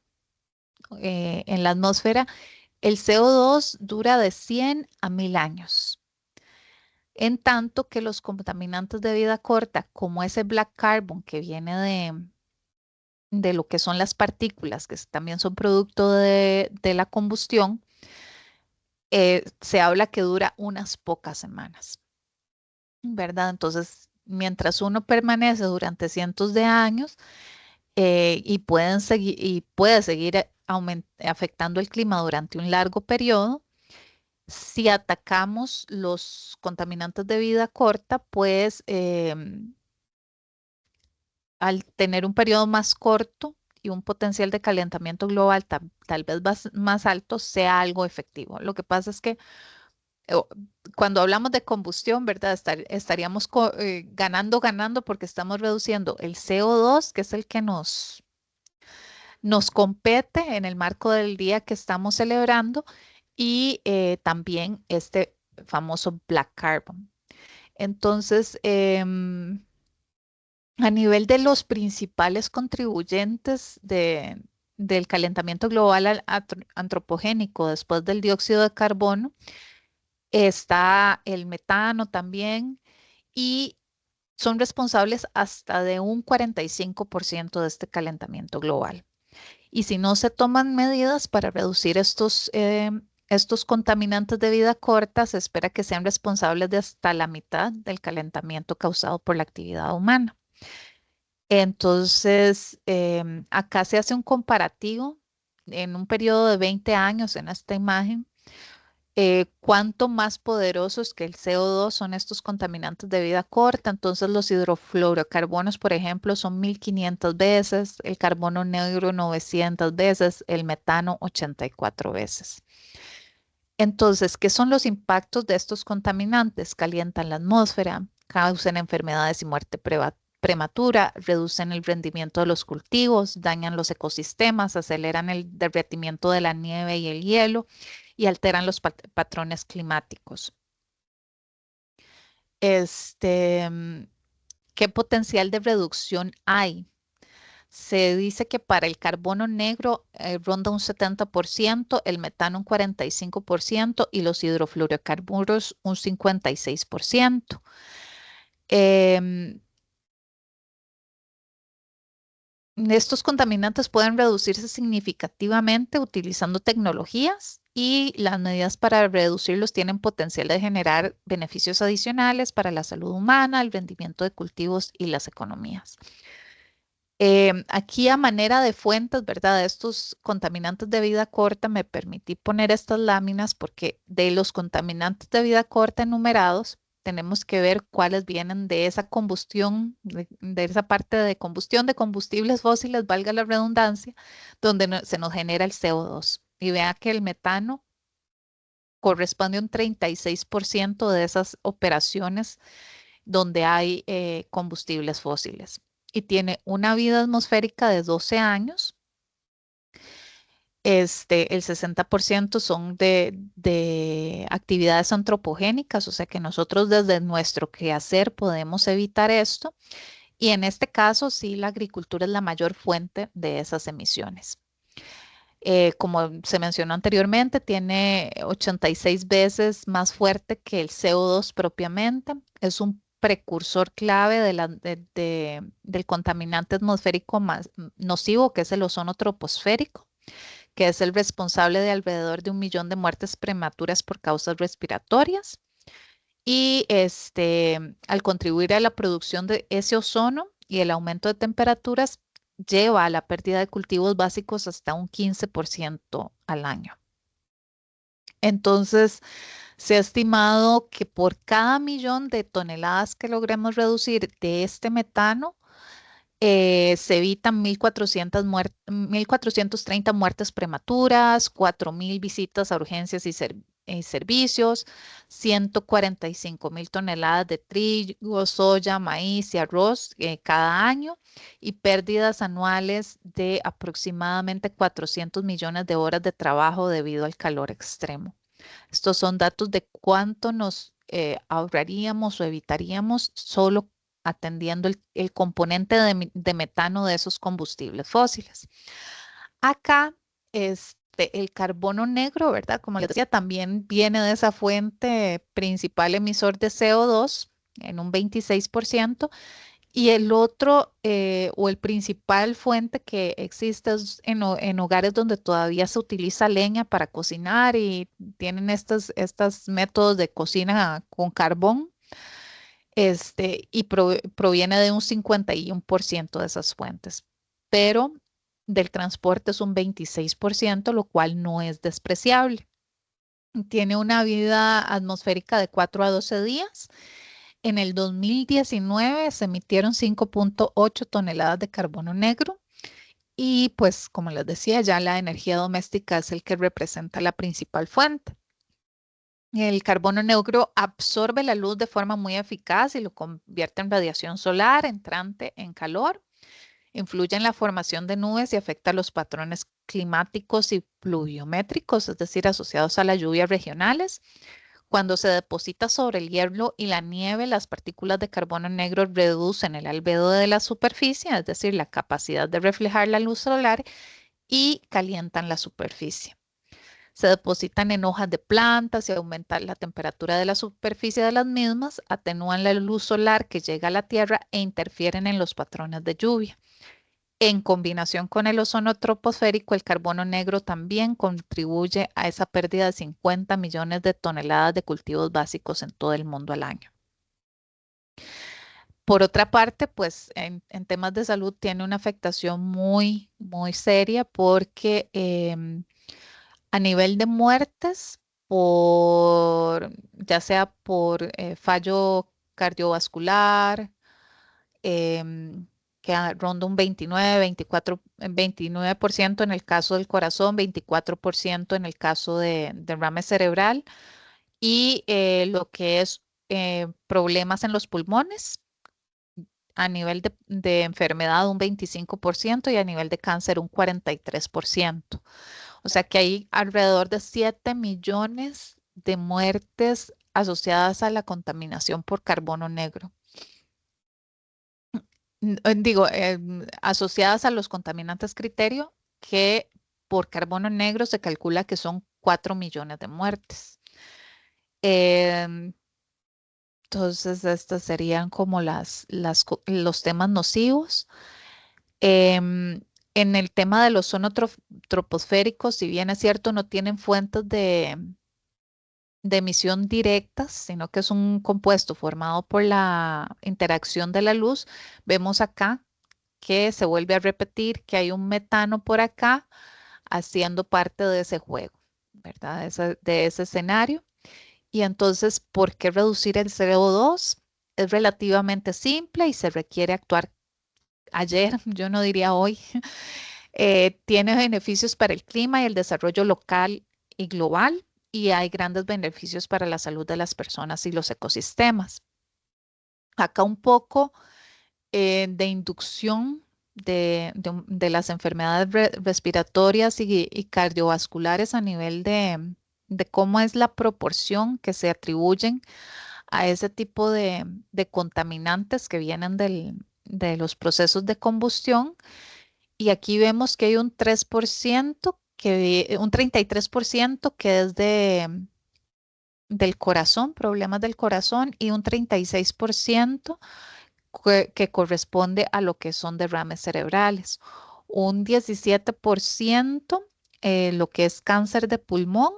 en la atmósfera, el CO2 dura de 100 a 1000 años. En tanto que los contaminantes de vida corta, como ese black carbon que viene de lo que son las partículas, que también son producto de la combustión, se habla que dura unas pocas semanas. ¿Verdad? Entonces, mientras uno permanece durante cientos de años y puede seguir afectando el clima durante un largo periodo, si atacamos los contaminantes de vida corta, pues al tener un periodo más corto y un potencial de calentamiento global tal vez más alto, sea algo efectivo. Lo que pasa es que cuando hablamos de combustión, ¿verdad? Estaríamos ganando porque estamos reduciendo el CO2, que es el que nos compete en el marco del día que estamos celebrando, y también este famoso black carbon. Entonces, a nivel de los principales contribuyentes de del calentamiento global antropogénico después del dióxido de carbono está el metano también, y son responsables hasta de un 45% de este calentamiento global. Y si no se toman medidas para reducir estos contaminantes de vida corta, se espera que sean responsables de hasta la mitad del calentamiento causado por la actividad humana. Entonces, acá se hace un comparativo en un periodo de 20 años en esta imagen. Cuánto más poderosos que el CO2 son estos contaminantes de vida corta. Entonces, los hidrofluorocarbonos, por ejemplo, son 1500 veces, el carbono negro 900 veces, el metano 84 veces. Entonces, ¿qué son los impactos de estos contaminantes? Calientan la atmósfera, causan enfermedades y muerte prematura, reducen el rendimiento de los cultivos, dañan los ecosistemas, aceleran el derretimiento de la nieve y el hielo y alteran los patrones climáticos. ¿Qué potencial de reducción hay? Se dice que para el carbono negro ronda un 70%, el metano un 45% y los hidrofluorocarburos un 56%. Estos contaminantes pueden reducirse significativamente utilizando tecnologías, y las medidas para reducirlos tienen potencial de generar beneficios adicionales para la salud humana, el rendimiento de cultivos y las economías. Aquí a manera de fuentes, ¿verdad? De estos contaminantes de vida corta, me permití poner estas láminas porque de los contaminantes de vida corta enumerados, tenemos que ver cuáles vienen de esa combustión, de esa parte de combustión de combustibles fósiles, valga la redundancia, donde se nos genera el CO2. Y vea que el metano corresponde a un 36% de esas operaciones donde hay combustibles fósiles, y tiene una vida atmosférica de 12 años. El 60% son de actividades antropogénicas, o sea que nosotros desde nuestro quehacer podemos evitar esto. Y en este caso, sí, la agricultura es la mayor fuente de esas emisiones. Como se mencionó anteriormente, tiene 86 veces más fuerte que el CO2 propiamente. Es un precursor clave del contaminante atmosférico más nocivo, que es el ozono troposférico, que es el responsable de alrededor de 1 millón de muertes prematuras por causas respiratorias. Y al contribuir a la producción de ese ozono y el aumento de temperaturas, lleva a la pérdida de cultivos básicos hasta un 15% al año. Entonces, se ha estimado que por cada millón de toneladas que logremos reducir de este metano, se evitan 1.430 muertes prematuras, 4.000 visitas a urgencias y servicios, 145.000 toneladas de trigo, soya, maíz y arroz cada año, y pérdidas anuales de aproximadamente 400 millones de horas de trabajo debido al calor extremo. Estos son datos de cuánto nos ahorraríamos o evitaríamos solo atendiendo el componente de metano de esos combustibles fósiles. Acá, el carbono negro, ¿verdad? Como les decía, también viene de esa fuente principal emisor de CO2 en un 26%. Y el otro o el principal fuente que existe es en hogares donde todavía se utiliza leña para cocinar y tienen estos métodos de cocina con carbón. Y proviene de un 51% de esas fuentes, pero del transporte es un 26%, lo cual no es despreciable. Tiene una vida atmosférica de 4 a 12 días. En el 2019 se emitieron 5.8 toneladas de carbono negro, y pues como les decía, ya la energía doméstica es el que representa la principal fuente. El carbono negro absorbe la luz de forma muy eficaz y lo convierte en radiación solar entrante en calor. Influye en la formación de nubes y afecta los patrones climáticos y pluviométricos, es decir, asociados a las lluvias regionales. Cuando se deposita sobre el hielo y la nieve, las partículas de carbono negro reducen el albedo de la superficie, es decir, la capacidad de reflejar la luz solar, y calientan la superficie. Se depositan en hojas de plantas y aumentan la temperatura de la superficie de las mismas, atenúan la luz solar que llega a la Tierra e interfieren en los patrones de lluvia. En combinación con el ozono troposférico, el carbono negro también contribuye a esa pérdida de 50 millones de toneladas de cultivos básicos en todo el mundo al año. Por otra parte, pues en temas de salud tiene una afectación muy, muy seria porque a nivel de muertes, ya sea por fallo cardiovascular, que ronda un 29, 24, 29% en el caso del corazón, 24% en el caso de derrame cerebral y lo que es problemas en los pulmones. A nivel de enfermedad un 25% y a nivel de cáncer un 43%. O sea que hay alrededor de 7 millones de muertes asociadas a la contaminación por carbono negro. Digo, asociadas a los contaminantes criterio, que por carbono negro se calcula que son 4 millones de muertes. Entonces, estos serían como los temas nocivos. En el tema del ozono troposférico, si bien es cierto, no tienen fuentes de emisión directas, sino que es un compuesto formado por la interacción de la luz. Vemos acá que se vuelve a repetir que hay un metano por acá haciendo parte de ese juego, ¿verdad? De ese escenario. Y entonces, ¿por qué reducir el CO2? Es relativamente simple y se requiere actuar ayer, yo no diría hoy. Tiene beneficios para el clima y el desarrollo local y global, y hay grandes beneficios para la salud de las personas y los ecosistemas. Acá un poco de inducción de las enfermedades respiratorias y cardiovasculares a nivel de cómo es la proporción que se atribuyen a ese tipo de contaminantes que vienen de los procesos de combustión. Y aquí vemos que hay un 3%, un 33% que es del corazón, problemas del corazón, y un 36% que corresponde a lo que son derrames cerebrales. Un 17% lo que es cáncer de pulmón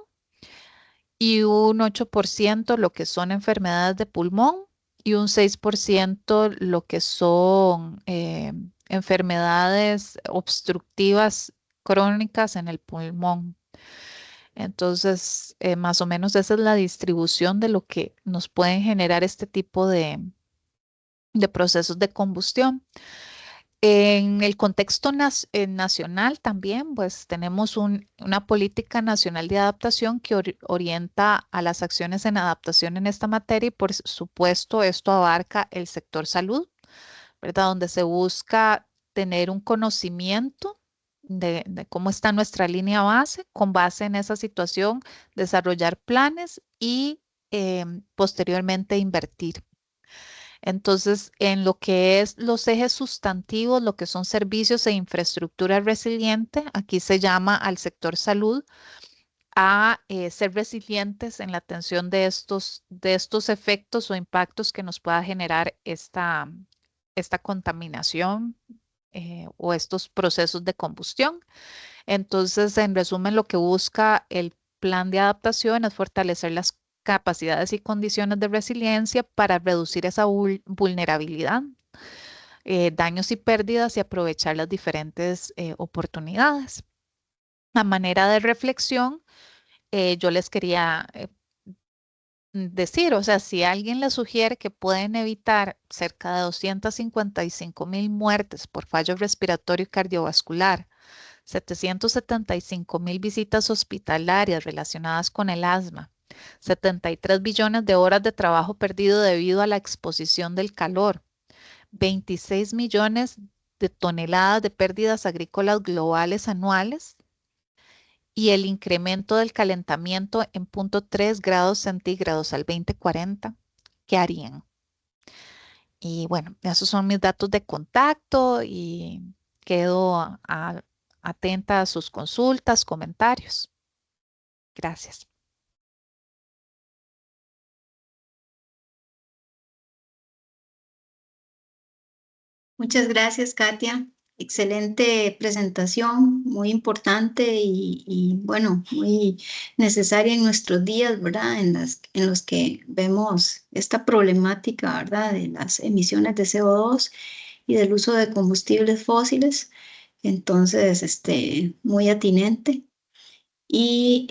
y un 8% lo que son enfermedades de pulmón y un 6% lo que son enfermedades obstructivas crónicas en el pulmón. Entonces, más o menos esa es la distribución de lo que nos pueden generar este tipo de procesos de combustión. En el contexto nacional también, pues tenemos una política nacional de adaptación que orienta a las acciones en adaptación en esta materia y por supuesto esto abarca el sector salud, ¿verdad? Donde se busca tener un conocimiento de cómo está nuestra línea base, con base en esa situación, desarrollar planes y posteriormente invertir. Entonces, en lo que es los ejes sustantivos, lo que son servicios e infraestructura resiliente, aquí se llama al sector salud a ser resilientes en la atención de estos efectos o impactos que nos pueda generar esta contaminación o estos procesos de combustión. Entonces, en resumen, lo que busca el plan de adaptación es fortalecer las capacidades y condiciones de resiliencia para reducir esa vulnerabilidad, daños y pérdidas y aprovechar las diferentes oportunidades. A manera de reflexión, yo les quería decir, o sea, si alguien les sugiere que pueden evitar cerca de 255,000 muertes por fallo respiratorio y cardiovascular, 775,000 visitas hospitalarias relacionadas con el asma, 73 billones de horas de trabajo perdido debido a la exposición del calor, 26 millones de toneladas de pérdidas agrícolas globales anuales y el incremento del calentamiento en 0.3 grados centígrados al 2040, ¿qué harían? Y bueno, esos son mis datos de contacto y quedo atenta a sus consultas, comentarios. Gracias. Muchas gracias, Katia. Excelente presentación, muy importante y, bueno, muy necesaria en nuestros días, ¿verdad? En los que vemos esta problemática, ¿verdad? De las emisiones de CO2 y del uso de combustibles fósiles. Entonces, muy atinente. Y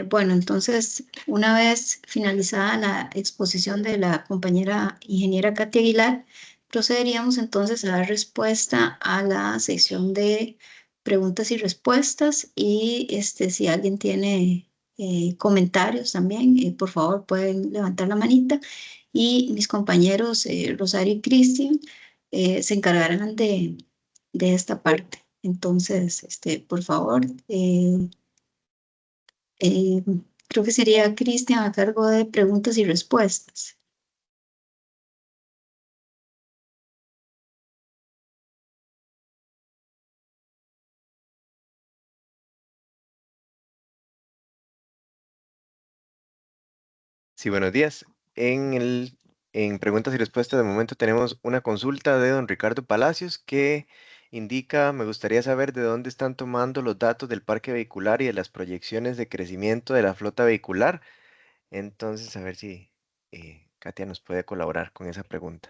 bueno, entonces, una vez finalizada la exposición de la compañera ingeniera Katia Aguilar, procederíamos entonces a dar respuesta a la sección de preguntas y respuestas. Y si alguien tiene comentarios también, por favor pueden levantar la manita. Y mis compañeros Rosario y Cristian se encargarán de esta parte. Entonces, por favor. Eh, Creo que sería Cristian a cargo de preguntas y respuestas. Sí, buenos días. En preguntas y respuestas de momento tenemos una consulta de don Ricardo Palacios que indica, me gustaría saber de dónde están tomando los datos del parque vehicular y de las proyecciones de crecimiento de la flota vehicular. Entonces, a ver si Katia nos puede colaborar con esa pregunta.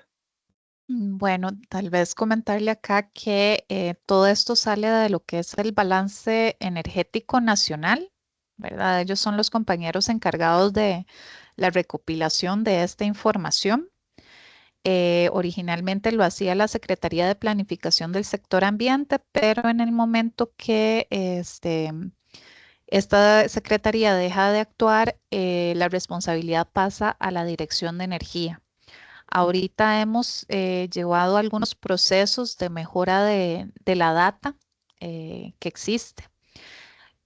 Bueno, tal vez comentarle acá que todo esto sale de lo que es el balance energético nacional, ¿verdad? Ellos son los compañeros encargados de la recopilación de esta información. Originalmente lo hacía la Secretaría de Planificación del Sector Ambiente, pero en el momento que esta secretaría deja de actuar, la responsabilidad pasa a la Dirección de Energía. Ahorita hemos llevado algunos procesos de mejora de la data que existe.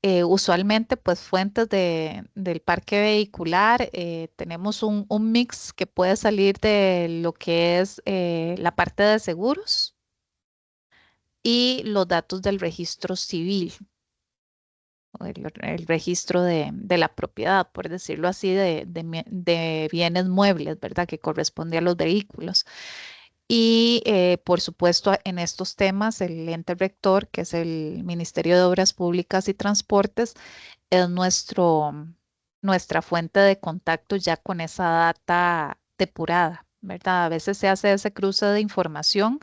Usualmente, pues fuentes del parque vehicular, tenemos un mix que puede salir de lo que es la parte de seguros y los datos del registro civil, o el registro de la propiedad, por decirlo así, de bienes muebles, ¿verdad? Que corresponde a los vehículos. Y por supuesto, en estos temas, el ente rector, que es el Ministerio de Obras Públicas y Transportes, es nuestra fuente de contacto ya con esa data depurada, ¿verdad? A veces se hace ese cruce de información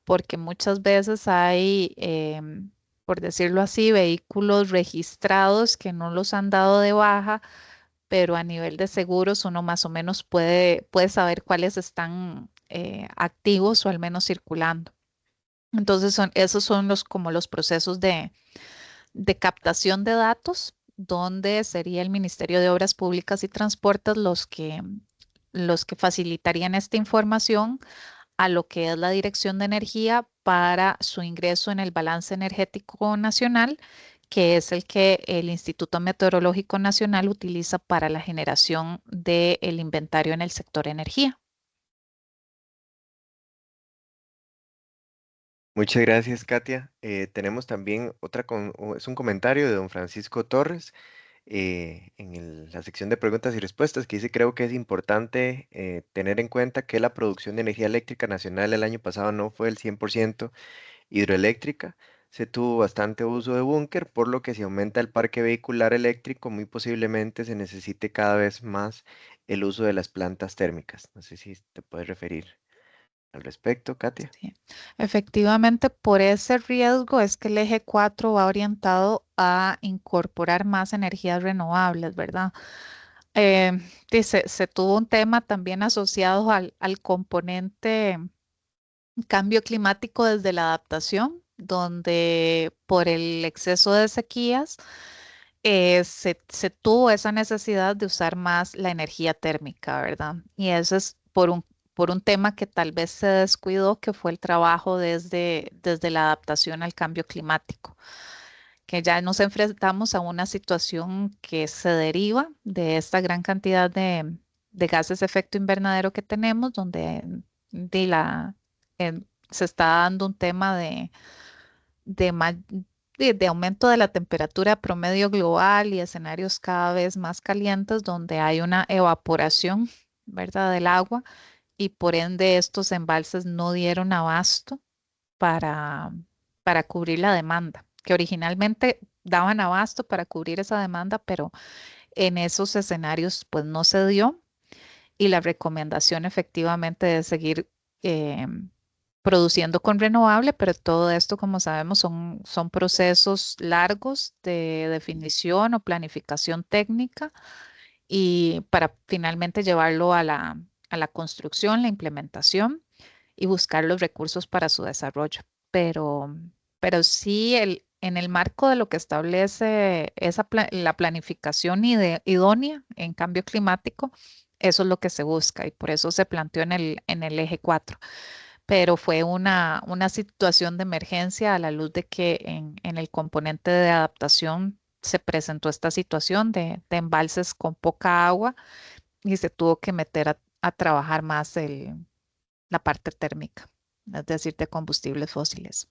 porque muchas veces hay, por decirlo así, vehículos registrados que no los han dado de baja, pero a nivel de seguros uno más o menos puede saber cuáles están activos o al menos circulando. Entonces esos son como los procesos de captación de datos, donde sería el Ministerio de Obras Públicas y Transportes los que facilitarían esta información a lo que es la Dirección de Energía para su ingreso en el balance energético nacional, que es el que el Instituto Meteorológico Nacional utiliza para la generación del inventario en el sector energía. Muchas gracias, Katia. Tenemos también es un comentario de don Francisco Torres en la sección de preguntas y respuestas que dice, creo que es importante tener en cuenta que la producción de energía eléctrica nacional el año pasado no fue el 100% hidroeléctrica. Se tuvo bastante uso de búnker, por lo que si aumenta el parque vehicular eléctrico, muy posiblemente se necesite cada vez más el uso de las plantas térmicas. No sé si te puedes referir al respecto, Katia. Sí. Efectivamente, por ese riesgo es que el eje 4 va orientado a incorporar más energías renovables, ¿verdad? Se tuvo un tema también asociado al componente cambio climático desde la adaptación, donde por el exceso de sequías se tuvo esa necesidad de usar más la energía térmica, ¿verdad? Y eso es por un tema que tal vez se descuidó, que fue el trabajo desde la adaptación al cambio climático, que ya nos enfrentamos a una situación que se deriva de esta gran cantidad de gases de efecto invernadero que tenemos, donde se está dando un tema de de aumento de la temperatura promedio global y escenarios cada vez más calientes donde hay una evaporación, ¿verdad?, del agua y por ende estos embalses no dieron abasto para, para cubrir la demanda, que originalmente daban abasto para cubrir esa demanda, pero en esos escenarios pues no se dio y la recomendación efectivamente de seguir eh, produciendo con renovable, pero todo esto, como sabemos, son procesos largos de definición o planificación técnica y para finalmente llevarlo a la construcción, la implementación y buscar los recursos para su desarrollo. Pero, pero sí, en el marco de lo que establece la planificación idónea en cambio climático, eso es lo que se busca y por eso se planteó en el eje 4. Pero fue una situación de emergencia a la luz de que en el componente de adaptación se presentó esta situación de embalses con poca agua y se tuvo que meter a trabajar más la parte térmica, es decir, de combustibles fósiles.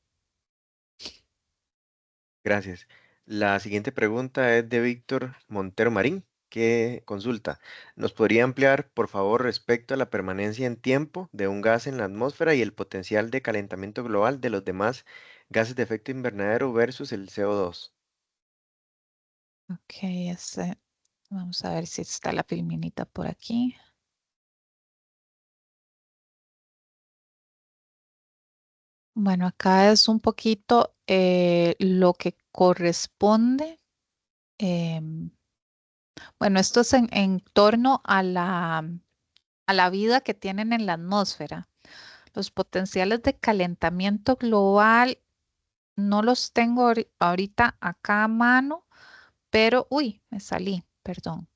Gracias. La siguiente pregunta es de Víctor Montero Marín, que consulta. ¿Nos podría ampliar, por favor, respecto a la permanencia en tiempo de un gas en la atmósfera y el potencial de calentamiento global de los demás gases de efecto invernadero versus el CO2? Ok, vamos a ver si está la filminita por aquí. Bueno, acá es un poquito lo que corresponde. em, bueno, esto es en torno a la vida que tienen en la atmósfera. Los potenciales de calentamiento global no los tengo ahorita acá a mano, pero, uy, me salí, perdón.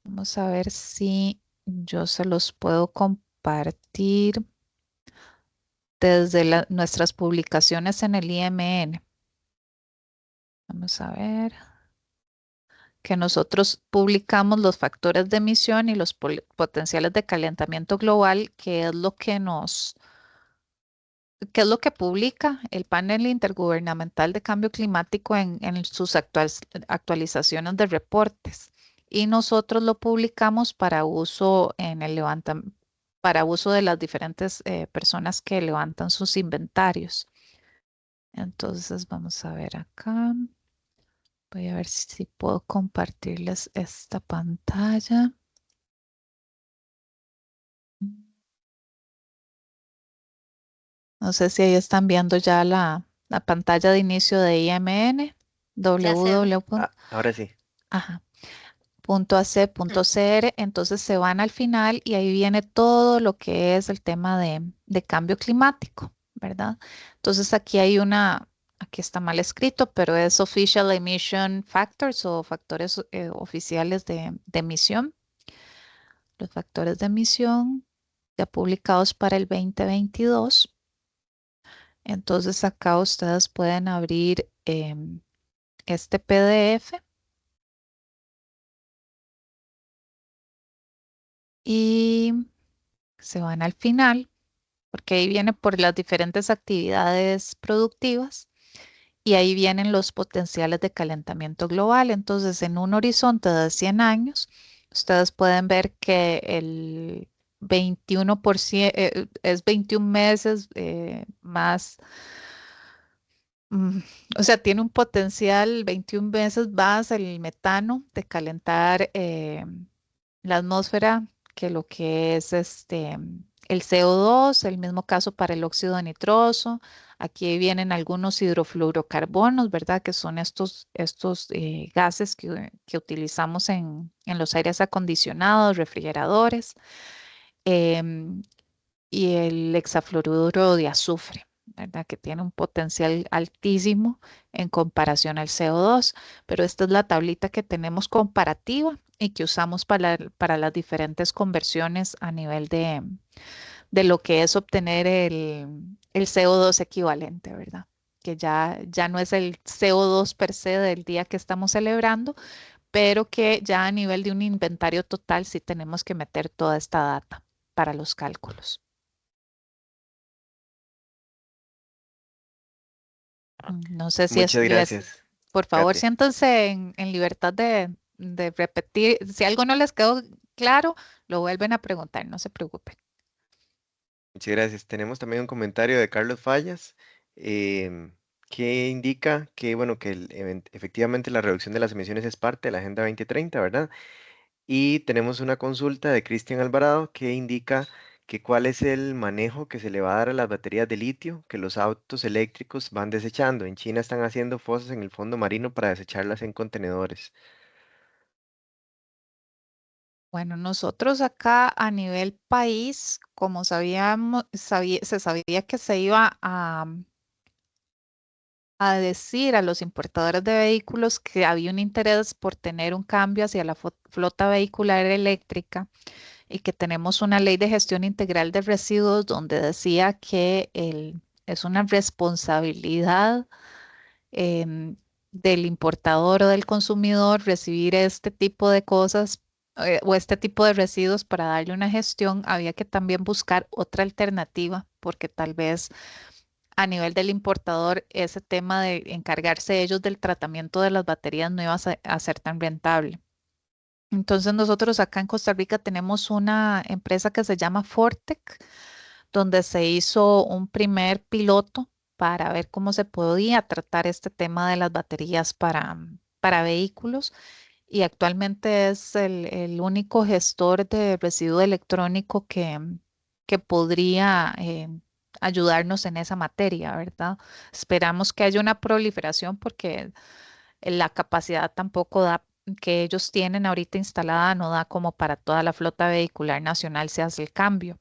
Vamos a ver si yo se los puedo compartir desde nuestras publicaciones en el IMN. Vamos a ver que nosotros publicamos los factores de emisión y los potenciales de calentamiento global, que es lo que ¿qué es lo que publica el panel intergubernamental de cambio climático en sus actualizaciones de reportes? Y nosotros lo publicamos para uso en el para uso de las diferentes personas que levantan sus inventarios. Entonces vamos a ver acá. Voy a ver si puedo compartirles esta pantalla. No sé si ahí están viendo ya la pantalla de inicio de IMN, Ya se ve. www. Ahora sí. Ajá. .ac.cr, entonces se van al final y ahí viene todo lo que es el tema de cambio climático, ¿verdad? Entonces aquí está mal escrito, pero es Official Emission Factors o factores oficiales de emisión. Los factores de emisión ya publicados para el 2022. Entonces acá ustedes pueden abrir este PDF y se van al final, porque ahí viene por las diferentes actividades productivas y ahí vienen los potenciales de calentamiento global. Entonces, en un horizonte de 100 años, ustedes pueden ver que el 21% es 21 meses más. Mm, O sea, tiene un potencial 21 veces más el metano de calentar la atmósfera que lo que es el CO2, el mismo caso para el óxido nitroso. Aquí vienen algunos hidrofluorocarbonos, ¿verdad? Que son estos gases que utilizamos en los aires acondicionados, refrigeradores, em, y el hexafluoruro de azufre, ¿verdad? Que tiene un potencial altísimo en comparación al CO2, pero esta es la tablita que tenemos comparativa y que usamos para las diferentes conversiones a nivel de lo que es obtener el CO2 equivalente, ¿verdad? Que ya no es el CO2 per se del día que estamos celebrando, pero que ya a nivel de un inventario total sí tenemos que meter toda esta data para los cálculos. No sé si Muchas gracias, por favor, Katia. siéntanse en libertad de repetir. Si algo no les quedó claro, lo vuelven a preguntar, no se preocupen. Muchas gracias. Tenemos también un comentario de Carlos Fallas, em, que indica que, bueno, que efectivamente la reducción de las emisiones es parte de la Agenda 2030, ¿verdad? Y tenemos una consulta de Cristian Alvarado que indica que cuál es el manejo que se le va a dar a las baterías de litio que los autos eléctricos van desechando. En China están haciendo fosas en el fondo marino para desecharlas en contenedores. Bueno, nosotros acá a nivel país, como se sabía que se iba a decir a los importadores de vehículos que había un interés por tener un cambio hacia la flota vehicular eléctrica y que tenemos una ley de gestión integral de residuos donde decía que es una responsabilidad em, del importador o del consumidor recibir este tipo de cosas o este tipo de residuos para darle una gestión, había que también buscar otra alternativa, porque tal vez a nivel del importador ese tema de encargarse ellos del tratamiento de las baterías no iba a ser tan rentable. Entonces nosotros acá en Costa Rica tenemos una empresa que se llama Fortec, donde se hizo un primer piloto para ver cómo se podía tratar este tema de las baterías para vehículos y actualmente es el único gestor de residuo electrónico que podría ayudarnos en esa materia, ¿verdad? Esperamos que haya una proliferación porque la capacidad tampoco da que ellos tienen ahorita instalada no da como para toda la flota vehicular nacional se hace el cambio.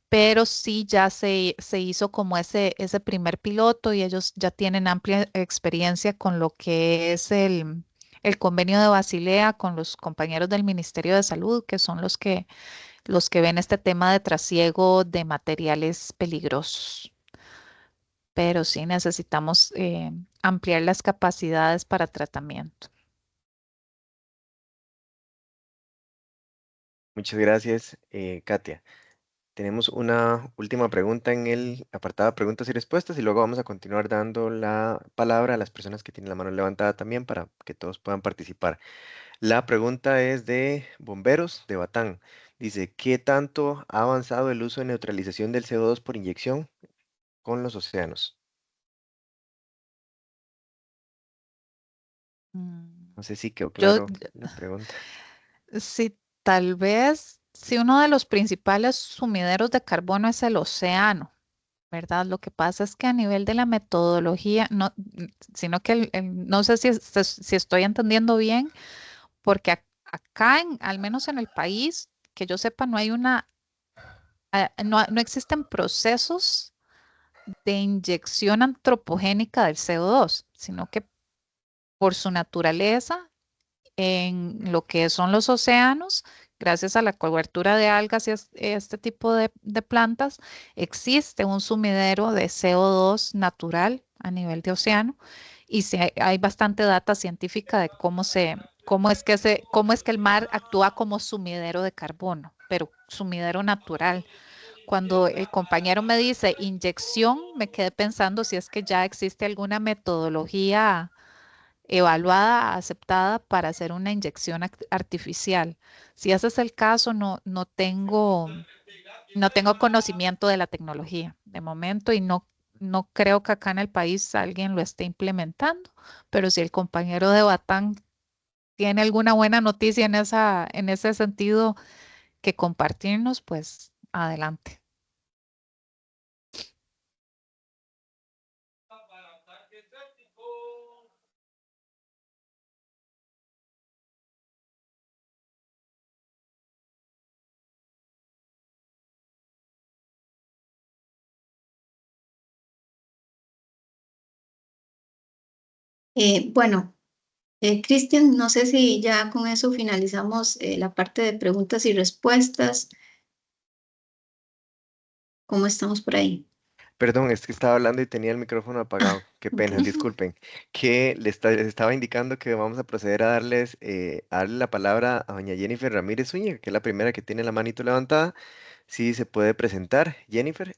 Pero sí ya se hizo como ese primer piloto y ellos ya tienen amplia experiencia con lo que es el convenio de Basilea con los compañeros del Ministerio de Salud, que son los que ven este tema de trasiego de materiales peligrosos. Pero sí necesitamos ampliar las capacidades para tratamiento. Muchas gracias, Katia. Tenemos una última pregunta en el apartado de preguntas y respuestas y luego vamos a continuar dando la palabra a las personas que tienen la mano levantada también para que todos puedan participar. La pregunta es de Bomberos de Batán. Dice, ¿qué tanto ha avanzado el uso de neutralización del CO2 por inyección con los océanos? Mm, No sé si quedó Yo, claro la pregunta. sí, tal vez, si uno de los principales sumideros de carbono es el océano, ¿verdad? Lo que pasa es que a nivel de la metodología, no, sino que no sé si estoy entendiendo bien, porque acá, al menos en el país, que yo sepa, no hay no existen procesos de inyección antropogénica del CO2, sino que por su naturaleza en lo que son los océanos, gracias a la cobertura de algas y este tipo de plantas, existe un sumidero de CO2 natural a nivel de océano y hay bastante data científica de cómo es que el mar actúa como sumidero de carbono, pero sumidero natural. Cuando el compañero me dice inyección, me quedé pensando si es que ya existe alguna metodología evaluada, aceptada para hacer una inyección artificial. Si ese es el caso, no tengo conocimiento de la tecnología de momento y no creo que acá en el país alguien lo esté implementando, pero si el compañero de Batán tiene alguna buena noticia en ese sentido que compartirnos, pues adelante. Bueno, Cristian, no sé si ya con eso finalizamos la parte de preguntas y respuestas. ¿Cómo estamos por ahí? Perdón, es que estaba hablando y tenía el micrófono apagado. Qué Ok. pena, disculpen. Que les estaba indicando que vamos a proceder a darle la palabra a doña Jennifer Ramírez Zúñiga, que es la primera que tiene la manito levantada. Sí, se puede presentar, Jennifer,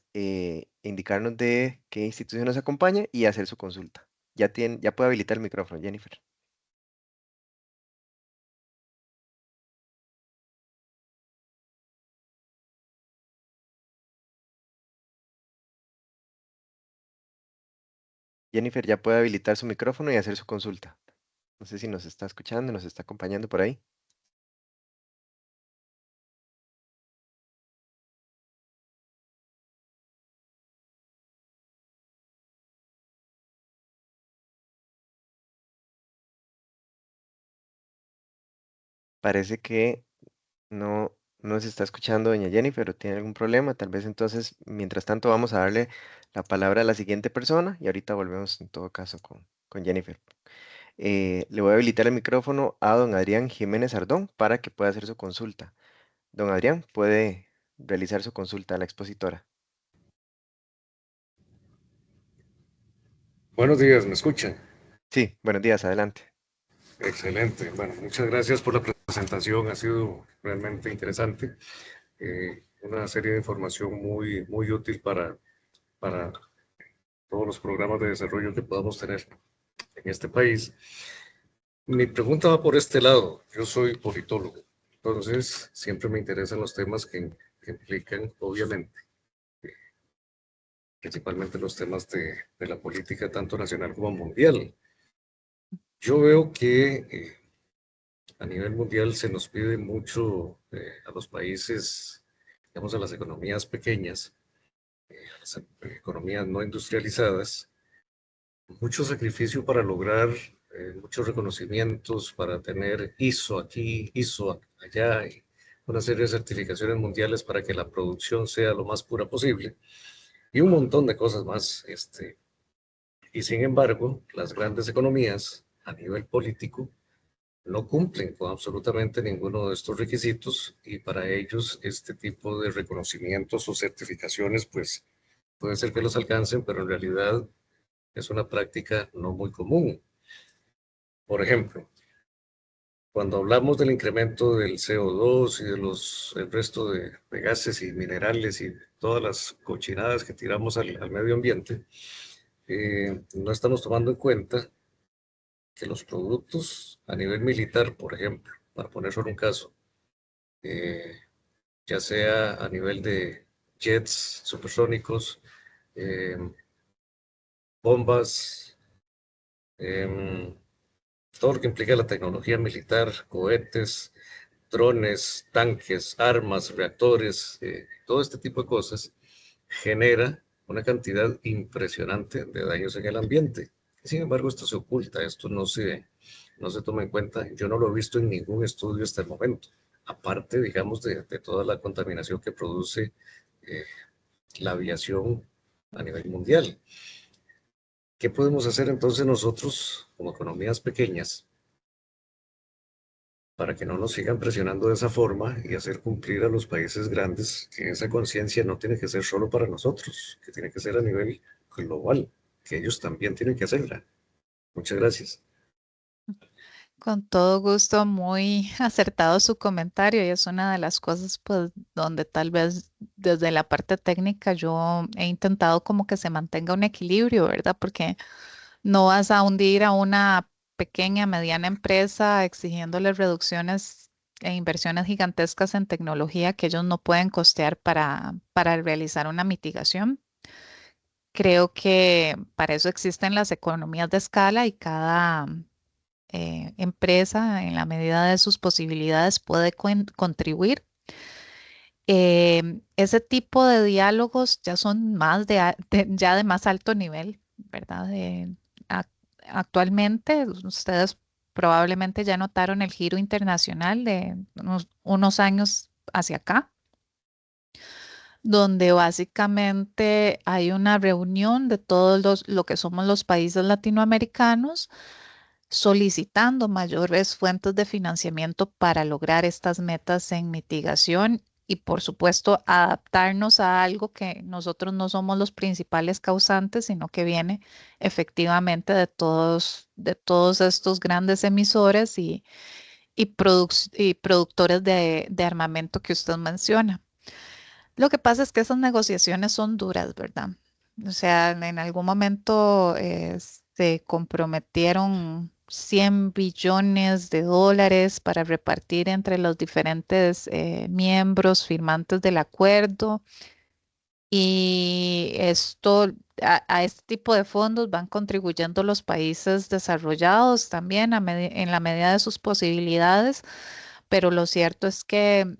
indicarnos de qué institución nos acompaña y hacer su consulta. Ya puede habilitar el micrófono, Jennifer. Jennifer ya puede habilitar su micrófono y hacer su consulta. No sé si nos está escuchando, nos está acompañando por ahí. Parece que no se está escuchando doña Jennifer o tiene algún problema. Tal vez entonces, mientras tanto, vamos a darle la palabra a la siguiente persona y ahorita volvemos en todo caso con Jennifer. Le voy a habilitar el micrófono a don Adrián Jiménez Ardón para que pueda hacer su consulta. Don Adrián, puede realizar su consulta a la expositora. Buenos días, ¿me escuchan? Sí, buenos días, adelante. Excelente. Bueno, muchas gracias por la presentación, ha sido realmente interesante. Una serie de información muy útil para todos los programas de desarrollo que podamos tener en este país. Mi pregunta va por este lado. Yo soy politólogo, entonces siempre me interesan los temas que implican, obviamente, principalmente los temas de la política tanto nacional como mundial. Yo veo que a nivel mundial se nos pide mucho a los países, digamos a las economías pequeñas, a las economías no industrializadas, mucho sacrificio para lograr muchos reconocimientos, para tener ISO aquí, ISO allá, y una serie de certificaciones mundiales para que la producción sea lo más pura posible y un montón de cosas más. Y sin embargo, las grandes economías a nivel político no cumplen con absolutamente ninguno de estos requisitos y para ellos este tipo de reconocimientos o certificaciones pues puede ser que los alcancen, pero en realidad es una práctica no muy común. Por ejemplo, cuando hablamos del incremento del CO2 y el resto de gases y minerales y todas las cochinadas que tiramos al medio ambiente, no estamos tomando en cuenta que los productos a nivel militar, por ejemplo, para poner solo un caso, eh, ya sea a nivel de jets supersónicos, eh, bombas, eh, todo lo que implica la tecnología militar, cohetes, drones, tanques, armas, reactores, todo este tipo de cosas, genera una cantidad impresionante de daños en el ambiente. Sin embargo, esto se oculta, esto no se toma en cuenta. Yo no lo he visto en ningún estudio hasta el momento, aparte, digamos, de toda la contaminación que produce eh, la aviación a nivel mundial. ¿Qué podemos hacer entonces nosotros como economías pequeñas para que no nos sigan presionando de esa forma y hacer cumplir a los países grandes que esa conciencia no tiene que ser solo para nosotros, que tiene que ser a nivel global, que ellos también tienen que hacerla? Muchas gracias. Con todo gusto, muy acertado su comentario y es una de las cosas pues donde tal vez desde la parte técnica yo he intentado como que se mantenga un equilibrio, ¿verdad? Porque no vas a hundir a una pequeña, mediana empresa exigiéndole reducciones e inversiones gigantescas en tecnología que ellos no pueden costear para realizar una mitigación. Creo que para eso existen las economías de escala y cada empresa, en la medida de sus posibilidades, puede contribuir. Ese tipo de diálogos ya son más ya de más alto nivel, ¿verdad? Ac- Actualmente, ustedes probablemente ya notaron el giro internacional de unos años hacia acá, donde básicamente hay una reunión de todos lo que somos los países latinoamericanos solicitando mayores fuentes de financiamiento para lograr estas metas en mitigación y por supuesto adaptarnos a algo que nosotros no somos los principales causantes, sino que viene efectivamente de todos estos grandes emisores y productores de armamento que usted menciona. Lo que pasa es que esas negociaciones son duras, ¿verdad? O sea, en algún momento se comprometieron 100 billones de dólares para repartir entre los diferentes miembros firmantes del acuerdo. Y esto, a este tipo de fondos van contribuyendo los países desarrollados también en la medida de sus posibilidades, pero lo cierto es que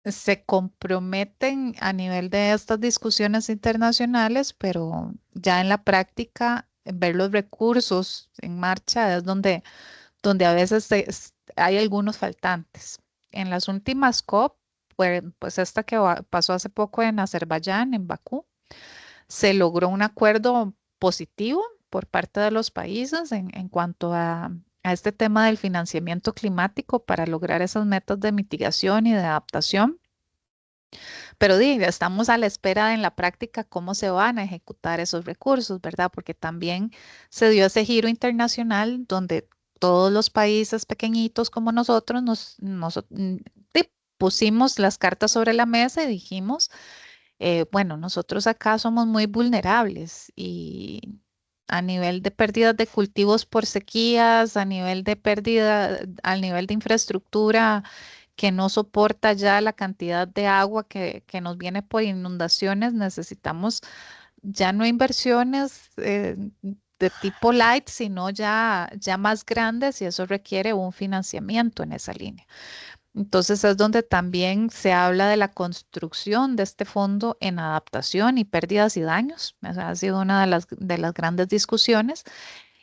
se comprometen a nivel de estas discusiones internacionales, pero ya en la práctica, ver los recursos en marcha es donde a veces hay algunos faltantes. En las últimas COP, pues esta que pasó hace poco en Azerbaiyán, en Bakú, se logró un acuerdo positivo por parte de los países en cuanto a este tema del financiamiento climático para lograr esas metas de mitigación y de adaptación. Pero estamos a la espera en la práctica cómo se van a ejecutar esos recursos, ¿verdad? Porque también se dio ese giro internacional donde todos los países pequeñitos como nosotros pusimos las cartas sobre la mesa y dijimos, bueno, nosotros acá somos muy vulnerables y a nivel de pérdidas de cultivos por sequías, a nivel de pérdida, al nivel de infraestructura que no soporta ya la cantidad de agua que nos viene por inundaciones, necesitamos ya no inversiones de tipo light, sino ya más grandes y eso requiere un financiamiento en esa línea. Entonces es donde también se habla de la construcción de este fondo en adaptación y pérdidas y daños. O sea, ha sido una de las grandes discusiones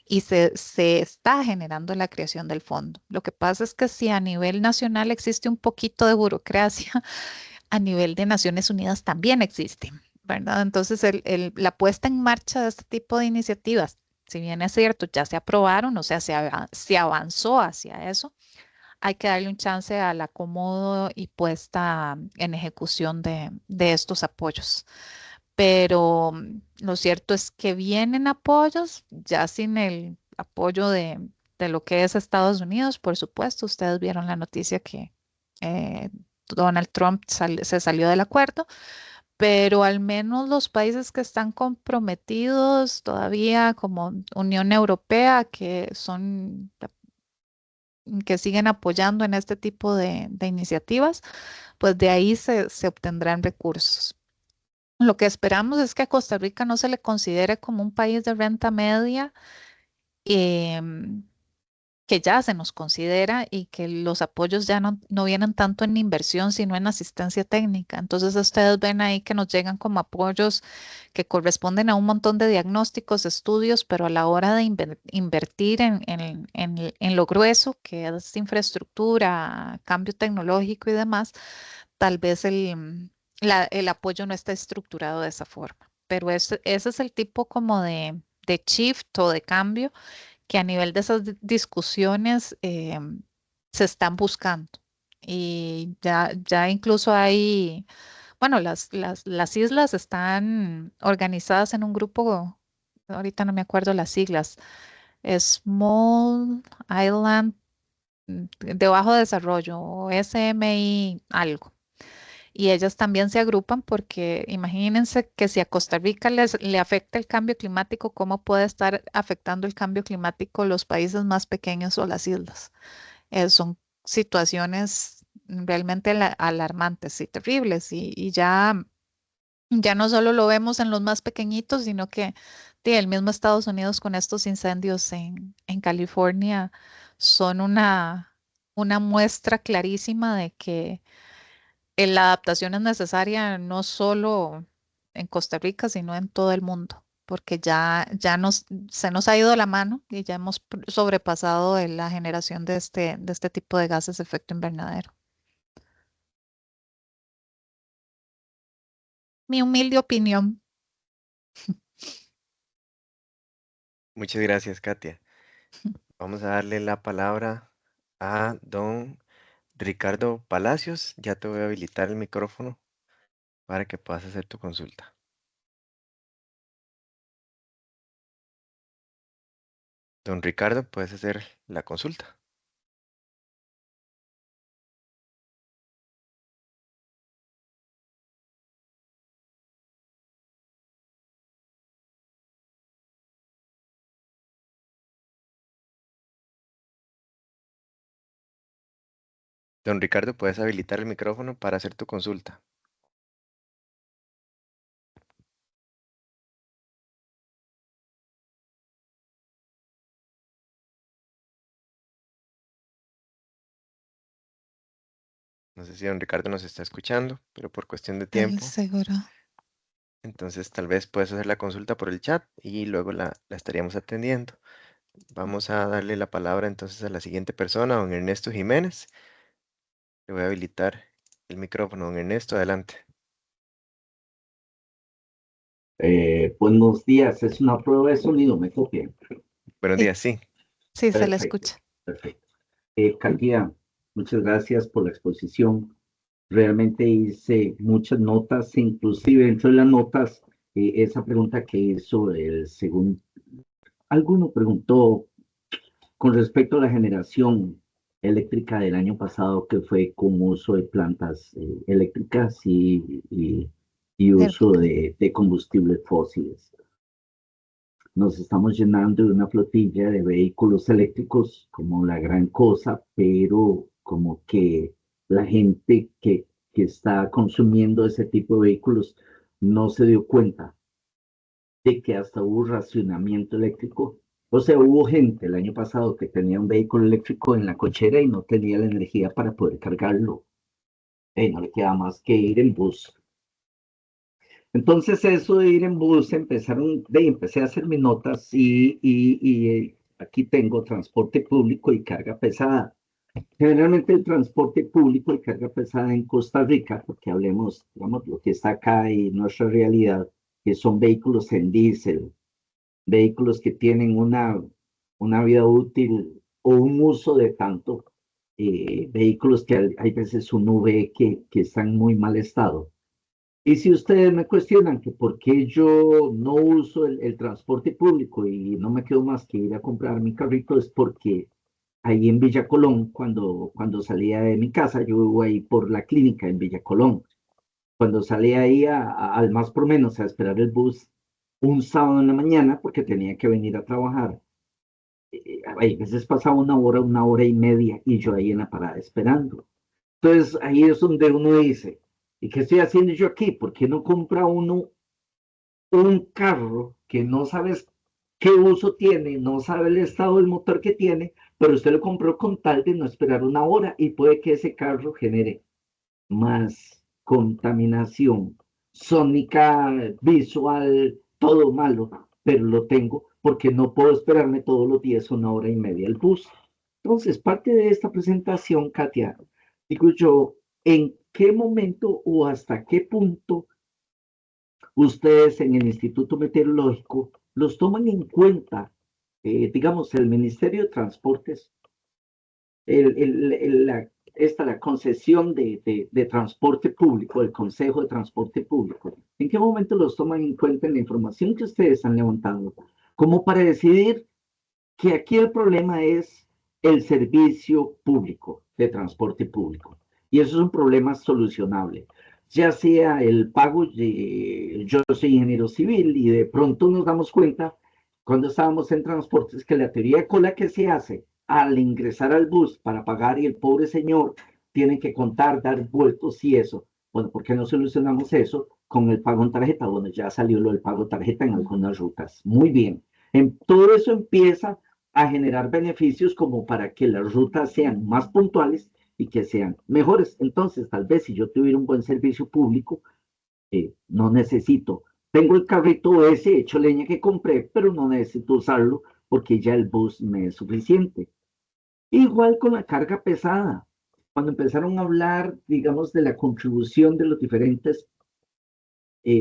y se está generando la creación del fondo. Lo que pasa es que si a nivel nacional existe un poquito de burocracia, a nivel de Naciones Unidas también existe, ¿verdad? Entonces la puesta en marcha de este tipo de iniciativas, si bien es cierto, ya se aprobaron, o sea, se avanzó hacia eso, hay que darle un chance al acomodo y puesta en ejecución de estos apoyos. Pero lo cierto es que vienen apoyos, ya sin el apoyo de lo que es Estados Unidos, por supuesto. Ustedes vieron la noticia que eh, Donald Trump se salió del acuerdo, pero al menos los países que están comprometidos todavía como Unión Europea, que siguen apoyando en este tipo de iniciativas, pues de ahí se obtendrán recursos. Lo que esperamos es que a Costa Rica no se le considere como un país de renta media, em, que ya se nos considera y que los apoyos ya no vienen tanto en inversión, sino en asistencia técnica. Entonces ustedes ven ahí que nos llegan como apoyos que corresponden a un montón de diagnósticos, estudios, pero a la hora de invertir en lo grueso, que es infraestructura, cambio tecnológico y demás, tal vez el apoyo no está estructurado de esa forma. Pero ese es el tipo como de shift o de cambio que a nivel de esas discusiones se están buscando. Y ya incluso hay, bueno, las islas están organizadas en un grupo, ahorita no me acuerdo las siglas, Small Island de Bajo Desarrollo o SMI algo. Y ellas también se agrupan porque imagínense que si a Costa Rica le afecta el cambio climático, ¿cómo puede estar afectando el cambio climático los países más pequeños o las islas? Son situaciones realmente alarmantes y terribles y ya no solo lo vemos en los más pequeñitos, sino que el mismo Estados Unidos con estos incendios en California son una muestra clarísima de que la adaptación es necesaria no solo en Costa Rica, sino en todo el mundo, porque ya se nos ha ido la mano y ya hemos sobrepasado la generación de este tipo de gases de efecto invernadero. Mi humilde opinión. Muchas gracias, Katia. Vamos a darle la palabra a don Ricardo Palacios, ya te voy a habilitar el micrófono para que puedas hacer tu consulta. Don Ricardo, puedes hacer la consulta. Don Ricardo, puedes habilitar el micrófono para hacer tu consulta. No sé si don Ricardo nos está escuchando, pero por cuestión de tiempo, Seguro. entonces tal vez puedes hacer la consulta por el chat y luego la estaríamos atendiendo. Vamos a darle la palabra entonces a la siguiente persona, don Ernesto Jiménez. Le voy a habilitar el micrófono. Don Ernesto, adelante. Buenos días, es una prueba de sonido, ¿me copian? Buenos Sí. días, sí. Sí, se le Perfecto, escucha. perfecto. Katia, muchas gracias por la exposición. Realmente hice muchas notas, inclusive entre las notas, esa pregunta que hizo el segundo, alguno preguntó con respecto a la generación eléctrica del año pasado, que fue con uso de plantas eléctricas y uso de combustibles fósiles. Nos estamos llenando de una flotilla de vehículos eléctricos como la gran cosa, pero como que la gente que está consumiendo ese tipo de vehículos no se dio cuenta de que hasta hubo racionamiento eléctrico. O sea, hubo gente el año pasado que tenía un vehículo eléctrico en la cochera y no tenía la energía para poder cargarlo. No le queda más que ir en bus. Entonces eso de ir en bus, empecé a hacer mis notas y aquí tengo transporte público y carga pesada. Generalmente el transporte público y carga pesada en Costa Rica, porque hablemos, digamos, lo que está acá y nuestra realidad, que son vehículos en diésel, vehículos que tienen una vida útil o un uso de tanto, vehículos que hay veces uno ve que están en muy mal estado. Y si ustedes me cuestionan que por qué yo no uso el transporte público y no me quedo más que ir a comprar mi carrito, es porque ahí en Villa Colón, cuando salía de mi casa, yo vivo ahí por la clínica en Villa Colón, cuando salía ahí al más por menos a esperar el bus un sábado en la mañana, porque tenía que venir a trabajar, a veces pasaba una hora y media, y yo ahí en la parada esperando. Entonces ahí es donde uno dice, ¿y qué estoy haciendo yo aquí? ¿Por qué no compra uno un carro que no sabes qué uso tiene, no sabe el estado del motor que tiene, pero usted lo compró con tal de no esperar una hora y puede que ese carro genere más contaminación sónica, visual, todo malo, pero lo tengo porque no puedo esperarme todos los días una hora y media el bus? Entonces, parte de esta presentación, Katia, digo yo, ¿en qué momento o hasta qué punto ustedes en el Instituto Meteorológico los toman en cuenta? Digamos, el Ministerio de Transportes, la concesión de transporte público, el Consejo de Transporte Público, ¿en qué momento los toman en cuenta en la información que ustedes han levantado? Como para decidir que aquí el problema es el servicio público de transporte público. Y eso es un problema solucionable. Ya sea el pago, yo soy ingeniero civil y de pronto nos damos cuenta cuando estábamos en transportes que la teoría de cola que se hace al ingresar al bus para pagar y el pobre señor tiene que contar, dar vueltos y eso. Bueno, ¿por qué no solucionamos eso con el pago en tarjeta? Bueno, ya salió lo del pago tarjeta en algunas rutas. Muy bien. Todo eso empieza a generar beneficios como para que las rutas sean más puntuales y que sean mejores. Entonces, tal vez si yo tuviera un buen servicio público, no necesito, tengo el carrito ese hecho leña que compré, pero no necesito usarlo porque ya el bus me es suficiente. Igual con la carga pesada. Cuando empezaron a hablar, digamos, de la contribución de los diferentes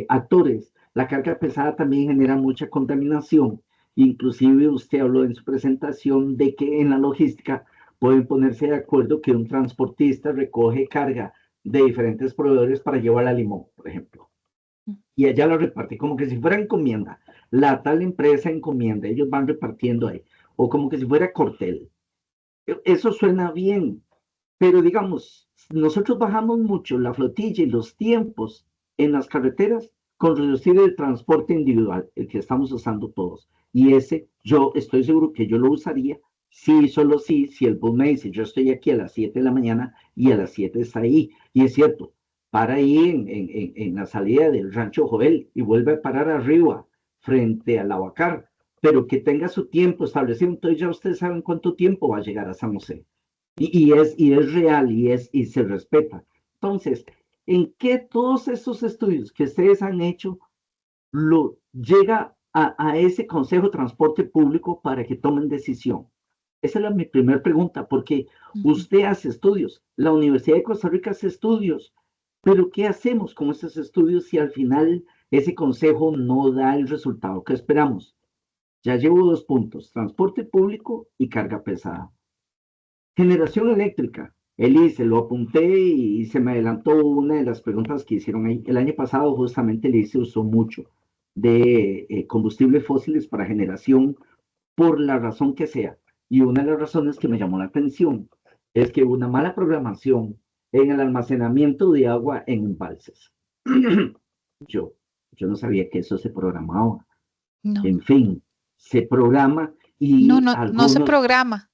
actores, la carga pesada también genera mucha contaminación. Inclusive usted habló en su presentación de que en la logística pueden ponerse de acuerdo que un transportista recoge carga de diferentes proveedores para llevarla a Limón, por ejemplo. Y allá la reparte como que si fuera encomienda. La tal empresa encomienda, ellos van repartiendo ahí. O como que si fuera Cortel. Eso suena bien, pero digamos, nosotros bajamos mucho la flotilla y los tiempos en las carreteras con reducir el transporte individual, el que estamos usando todos. Y ese, yo estoy seguro que yo lo usaría sí, solo sí, si el bus me dice, yo estoy aquí a las 7 de la mañana y a las 7 está ahí. Y es cierto, para ahí en la salida del Rancho Joel y vuelve a parar arriba, frente al Abacar, pero que tenga su tiempo establecido. Entonces ya ustedes saben cuánto tiempo va a llegar a San José. Y es real y se respeta. Entonces, ¿en qué todos estos estudios que ustedes han hecho lo llega a ese Consejo de Transporte Público para que tomen decisión? Esa es mi primera pregunta, porque usted hace estudios, la Universidad de Costa Rica hace estudios, pero ¿qué hacemos con esos estudios si al final ese consejo no da el resultado que esperamos? Ya llevo 2 puntos, transporte público y carga pesada. Generación eléctrica. Elise, lo apunté y se me adelantó una de las preguntas que hicieron ahí. El año pasado justamente Elise usó mucho de combustibles fósiles para generación por la razón que sea. Y una de las razones que me llamó la atención es que hubo una mala programación en el almacenamiento de agua en embalses. yo no sabía que eso se programaba. No, En fin, se programa y no se algunos... programa,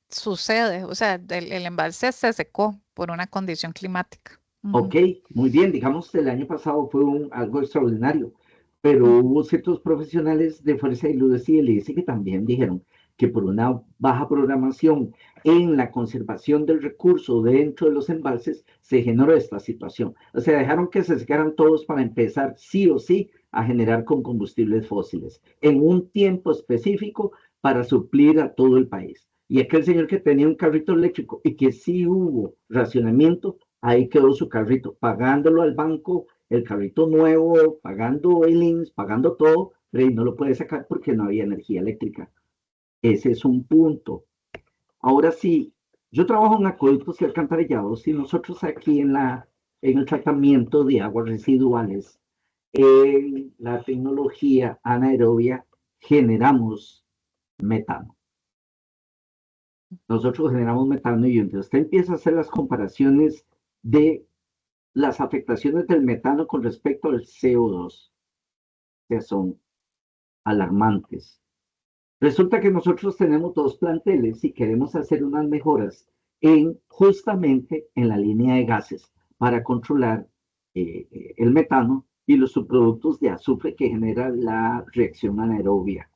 sucede, o sea, el embalse se secó por una condición climática. Ok, muy bien, digamos que el año pasado fue algo extraordinario, pero hubo ciertos profesionales de Fuerza y Luz y LS que también dijeron que por una baja programación en la conservación del recurso dentro de los embalses se generó esta situación. O sea, dejaron que se secaran todos para empezar sí o sí a generar con combustibles fósiles en un tiempo específico para suplir a todo el país. Y aquel señor que tenía un carrito eléctrico y que sí hubo racionamiento, ahí quedó su carrito, pagándolo al banco, el carrito nuevo, pagando el INSS, pagando todo, pero no lo puede sacar porque no había energía eléctrica. Ese es un punto. Ahora sí, yo trabajo en acueductos y alcantarillados y nosotros aquí en el tratamiento de aguas residuales, en la tecnología anaerobia, generamos metano. Nosotros generamos metano y entonces usted empieza a hacer las comparaciones de las afectaciones del metano con respecto al CO2, que son alarmantes. Resulta que nosotros tenemos 2 planteles y queremos hacer unas mejoras justamente en la línea de gases para controlar el metano y los subproductos de azufre que genera la reacción anaerobia.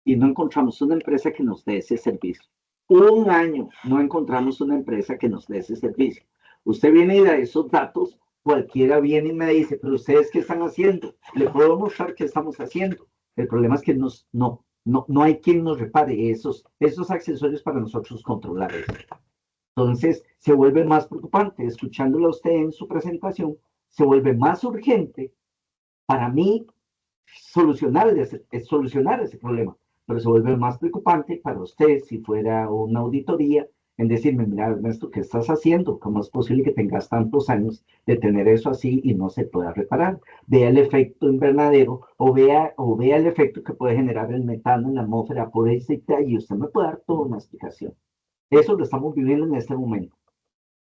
Y no encontramos una empresa que nos dé ese servicio. Un año no encontramos una empresa que nos dé ese servicio. Usted viene y da esos datos, cualquiera viene y me dice, pero ¿ustedes qué están haciendo? Le puedo mostrar qué estamos haciendo. El problema es que no hay quien nos repare esos accesorios para nosotros controlar eso. Entonces, se vuelve más preocupante. Escuchándolo a usted en su presentación, se vuelve más urgente para mí solucionar ese problema. Pero se vuelve más preocupante para usted si fuera una auditoría en decirme, mira, Ernesto, ¿qué estás haciendo? ¿Cómo es posible que tengas tantos años de tener eso así y no se pueda reparar? Vea el efecto invernadero o vea el efecto que puede generar el metano en la atmósfera por ese y usted me puede dar toda una explicación. Eso lo estamos viviendo en este momento.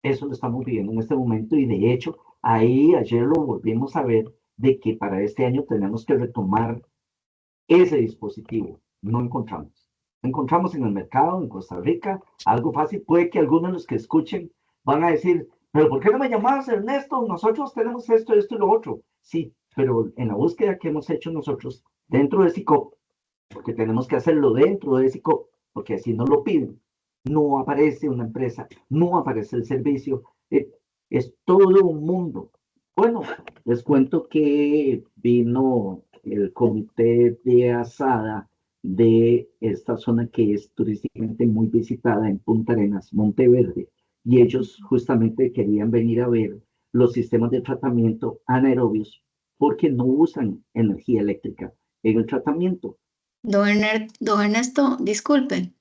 Eso lo estamos viviendo en este momento y de hecho, ayer lo volvimos a ver de que para este año tenemos que retomar ese dispositivo. No encontramos. Encontramos en el mercado, en Costa Rica, algo fácil. Puede que algunos de los que escuchen van a decir, pero ¿por qué no me llamabas, Ernesto? Nosotros tenemos esto y lo otro. Sí, pero en la búsqueda que hemos hecho nosotros dentro de SICOP, porque tenemos que hacerlo dentro de SICOP, porque así nos lo piden, no aparece una empresa, no aparece el servicio. Es todo un mundo. Bueno, les cuento que vino el comité de asada de esta zona que es turísticamente muy visitada en Punta Arenas, Monteverde, y ellos justamente querían venir a ver los sistemas de tratamiento anaerobios porque no usan energía eléctrica en el tratamiento. Don Ernesto, disculpe.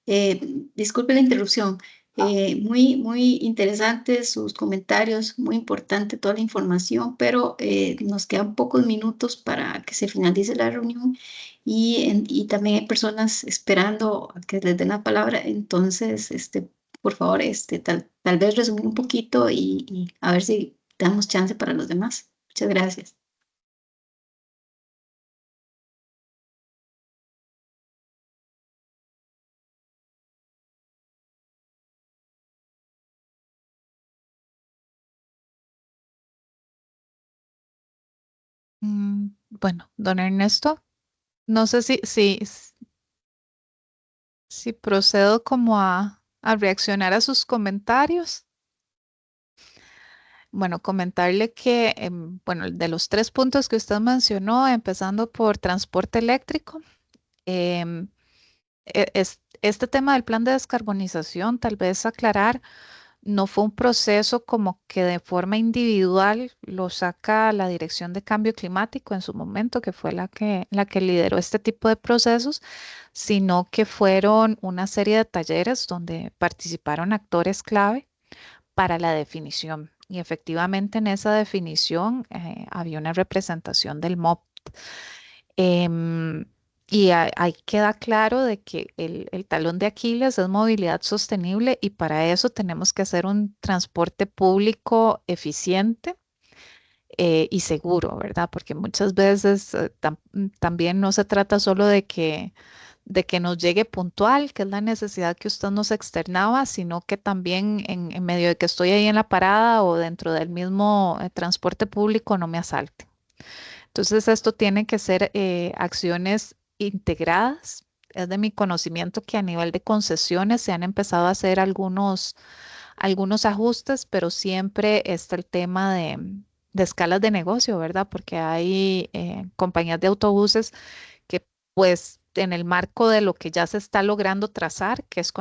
Disculpe la interrupción. Muy interesantes sus comentarios, muy importante toda la información, pero nos quedan pocos minutos para que se finalice la reunión y también hay personas esperando a que les den la palabra. Entonces, por favor, tal vez resumir un poquito y a ver si damos chance para los demás. Muchas gracias. Bueno, don Ernesto, no sé si procedo como a reaccionar a sus comentarios. Bueno, comentarle que, bueno, de los 3 puntos que usted mencionó, empezando por transporte eléctrico, em, este tema del plan de descarbonización, tal vez aclarar, no fue un proceso como que de forma individual lo saca la Dirección de Cambio Climático en su momento, que fue la que lideró este tipo de procesos, sino que fueron una serie de talleres donde participaron actores clave para la definición. Y efectivamente en esa definición había una representación del MOP. Em, y ahí queda claro de que el talón de Aquiles es movilidad sostenible y para eso tenemos que hacer un transporte público eficiente y seguro, ¿verdad? Porque muchas veces también no se trata solo de que nos llegue puntual, que es la necesidad que usted nos externaba, sino que también en medio de que estoy ahí en la parada o dentro del mismo transporte público no me asalte. Entonces, esto tiene que ser acciones integradas. Es de mi conocimiento que a nivel de concesiones se han empezado a hacer algunos ajustes, pero siempre está el tema de escalas de negocio, ¿verdad? Porque hay compañías de autobuses que pues en el marco de lo que ya se está logrando trazar, que es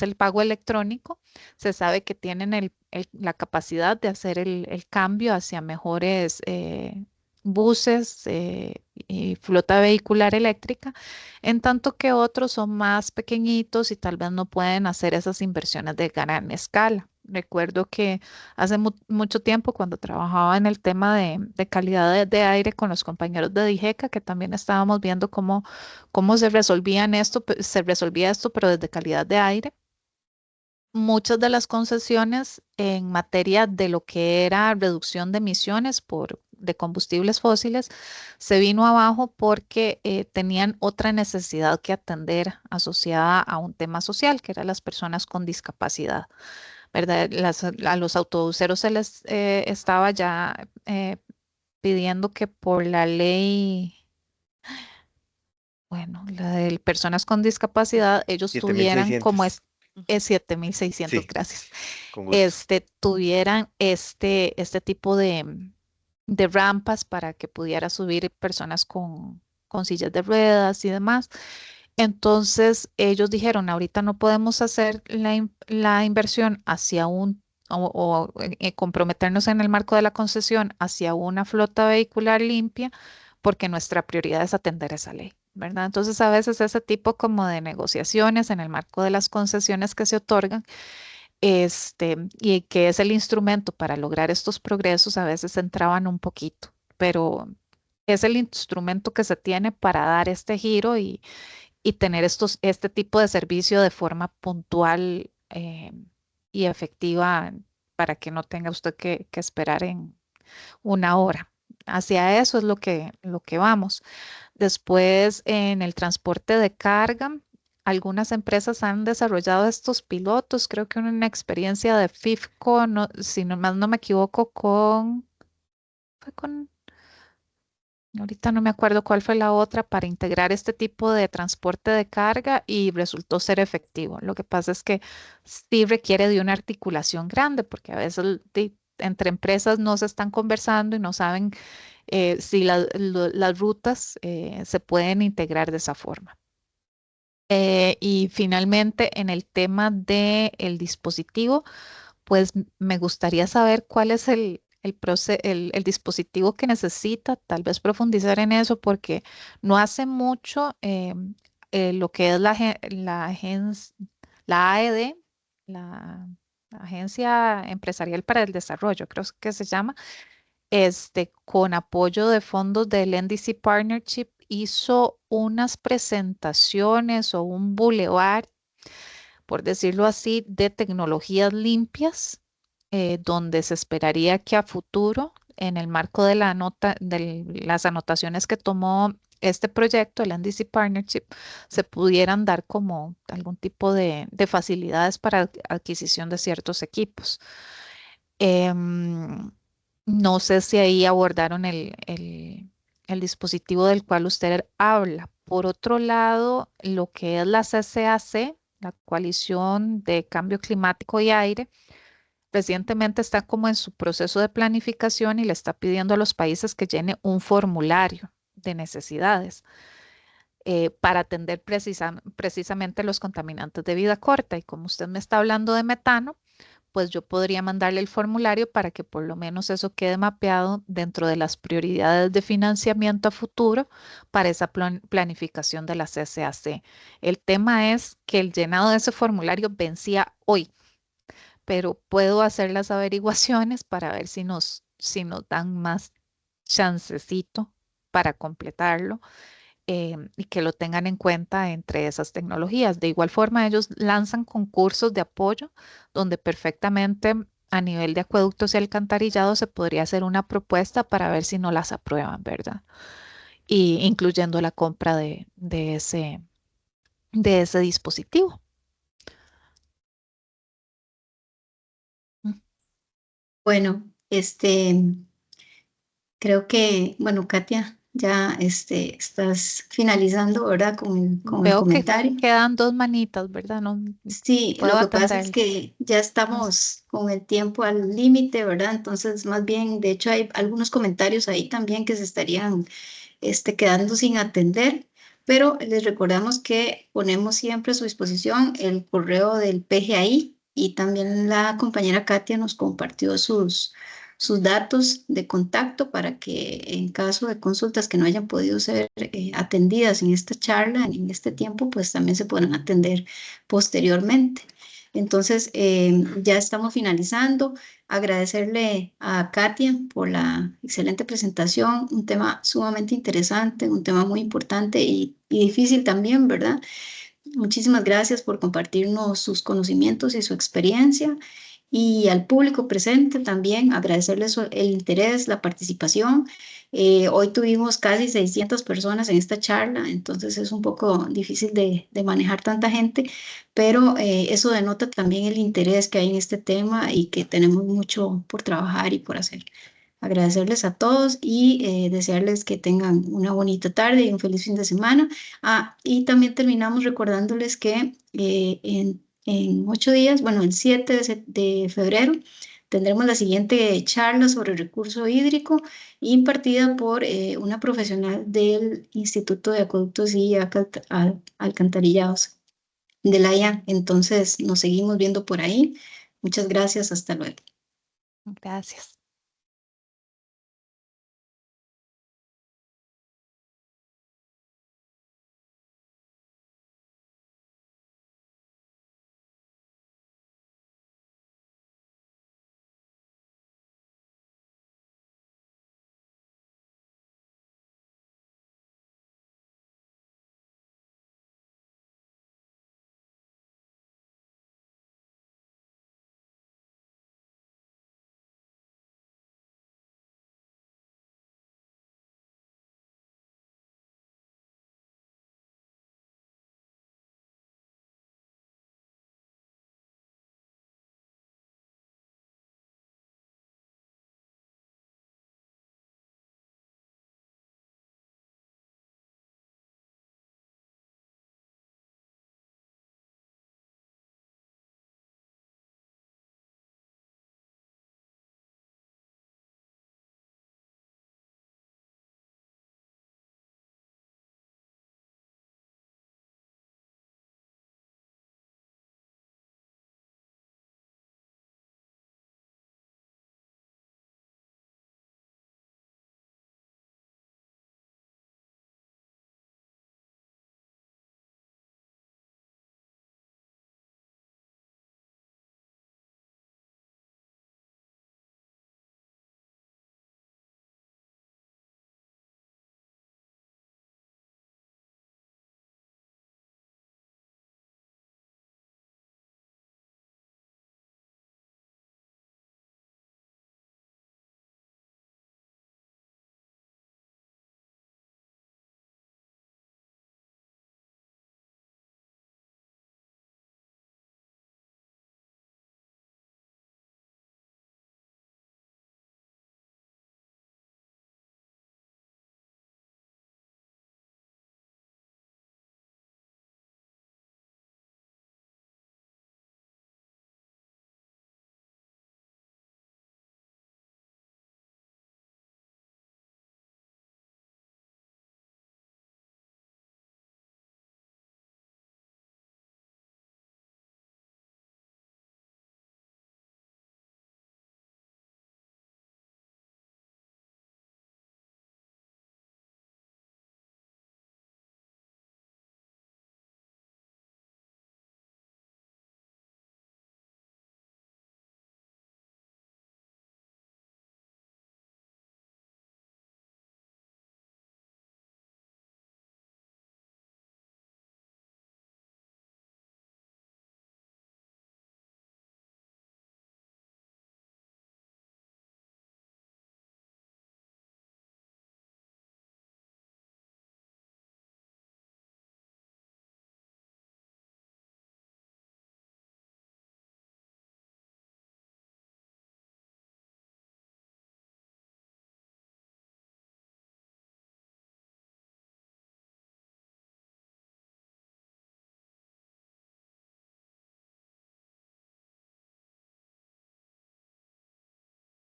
el pago electrónico, se sabe que tienen la capacidad de hacer el cambio hacia mejores buses y flota vehicular eléctrica, en tanto que otros son más pequeñitos y tal vez no pueden hacer esas inversiones de gran escala. Recuerdo que hace mucho tiempo cuando trabajaba en el tema de calidad de aire con los compañeros de Dijeca, que también estábamos viendo cómo se resolvía esto, pero desde calidad de aire. Muchas de las concesiones en materia de lo que era reducción de emisiones de combustibles fósiles se vino abajo porque tenían otra necesidad que atender asociada a un tema social, que eran las personas con discapacidad. ¿Verdad? A los autobuseros se les estaba ya pidiendo que por la ley, bueno, la de personas con discapacidad, ellos tuvieran como 7600. es 7.600, Sí, gracias, con gusto. tuvieran este tipo de rampas para que pudiera subir personas con sillas de ruedas y demás. Entonces ellos dijeron, ahorita no podemos hacer la inversión hacia comprometernos en el marco de la concesión hacia una flota vehicular limpia porque nuestra prioridad es atender esa ley, ¿verdad? Entonces a veces ese tipo como de negociaciones en el marco de las concesiones que se otorgan, y que es el instrumento para lograr estos progresos, a veces entraban un poquito, pero es el instrumento que se tiene para dar este giro y tener este tipo de servicio de forma puntual y efectiva para que no tenga usted que esperar en una hora. Hacia eso es lo que vamos. Después, en el transporte de carga, algunas empresas han desarrollado estos pilotos. Creo que una experiencia de FIFCO, no, si no, más no me equivoco, fue con ahorita no me acuerdo cuál fue la otra para integrar este tipo de transporte de carga y resultó ser efectivo. Lo que pasa es que sí requiere de una articulación grande porque a veces entre empresas no se están conversando y no saben si las rutas se pueden integrar de esa forma. Y finalmente, en el tema del dispositivo, pues me gustaría saber cuál es el dispositivo que necesita, tal vez profundizar en eso, porque no hace mucho lo que es la AED, la Agencia Empresarial para el Desarrollo, creo que se llama, con apoyo de fondos del NDC Partnership, hizo unas presentaciones o un bulevar, por decirlo así, de tecnologías limpias, donde se esperaría que a futuro, en el marco de las anotaciones que tomó este proyecto, el NDC Partnership, se pudieran dar como algún tipo de facilidades para adquisición de ciertos equipos. No sé si ahí abordaron el dispositivo del cual usted habla. Por otro lado, lo que es la CCAC, la Coalición de Cambio Climático y Aire, recientemente está como en su proceso de planificación y le está pidiendo a los países que llene un formulario de necesidades para atender precisamente los contaminantes de vida corta. Y como usted me está hablando de metano, pues yo podría mandarle el formulario para que por lo menos eso quede mapeado dentro de las prioridades de financiamiento a futuro para esa planificación de la CCAC. El tema es que el llenado de ese formulario vencía hoy, pero puedo hacer las averiguaciones para ver si nos dan más chancecito para completarlo, y que lo tengan en cuenta entre esas tecnologías. De igual forma, ellos lanzan concursos de apoyo donde perfectamente a nivel de acueductos y alcantarillados se podría hacer una propuesta para ver si no las aprueban, ¿verdad? Y incluyendo la compra de ese dispositivo. Bueno, creo que, bueno, Katia, ya estás finalizando, ¿verdad? Con el Veo que comentario. quedan dos manitas, ¿verdad? No Sí, puedo lo que pasa es atenderle. que ya estamos con el tiempo al límite, ¿verdad? Entonces, más bien, de hecho, hay algunos comentarios ahí también que se estarían quedando sin atender, pero les recordamos que ponemos siempre a su disposición el correo del PGI y también la compañera Katia nos compartió sus datos de contacto para que en caso de consultas que no hayan podido ser atendidas en esta charla, en este tiempo, pues también se puedan atender posteriormente. Entonces, ya estamos finalizando. Agradecerle a Katia por la excelente presentación, un tema sumamente interesante, un tema muy importante y difícil también, ¿verdad? Muchísimas gracias por compartirnos sus conocimientos y su experiencia. Y al público presente también agradecerles el interés, la participación. Hoy tuvimos casi 600 personas en esta charla, entonces es un poco difícil de manejar tanta gente, pero eso denota también el interés que hay en este tema y que tenemos mucho por trabajar y por hacer. Agradecerles a todos y desearles que tengan una bonita tarde y un feliz fin de semana. Y también terminamos recordándoles que en 8 días, bueno, el 7 de febrero, tendremos la siguiente charla sobre el recurso hídrico impartida por una profesional del Instituto de Acueductos y Alcantarillados de la IA. Entonces, nos seguimos viendo por ahí. Muchas gracias. Hasta luego. Gracias.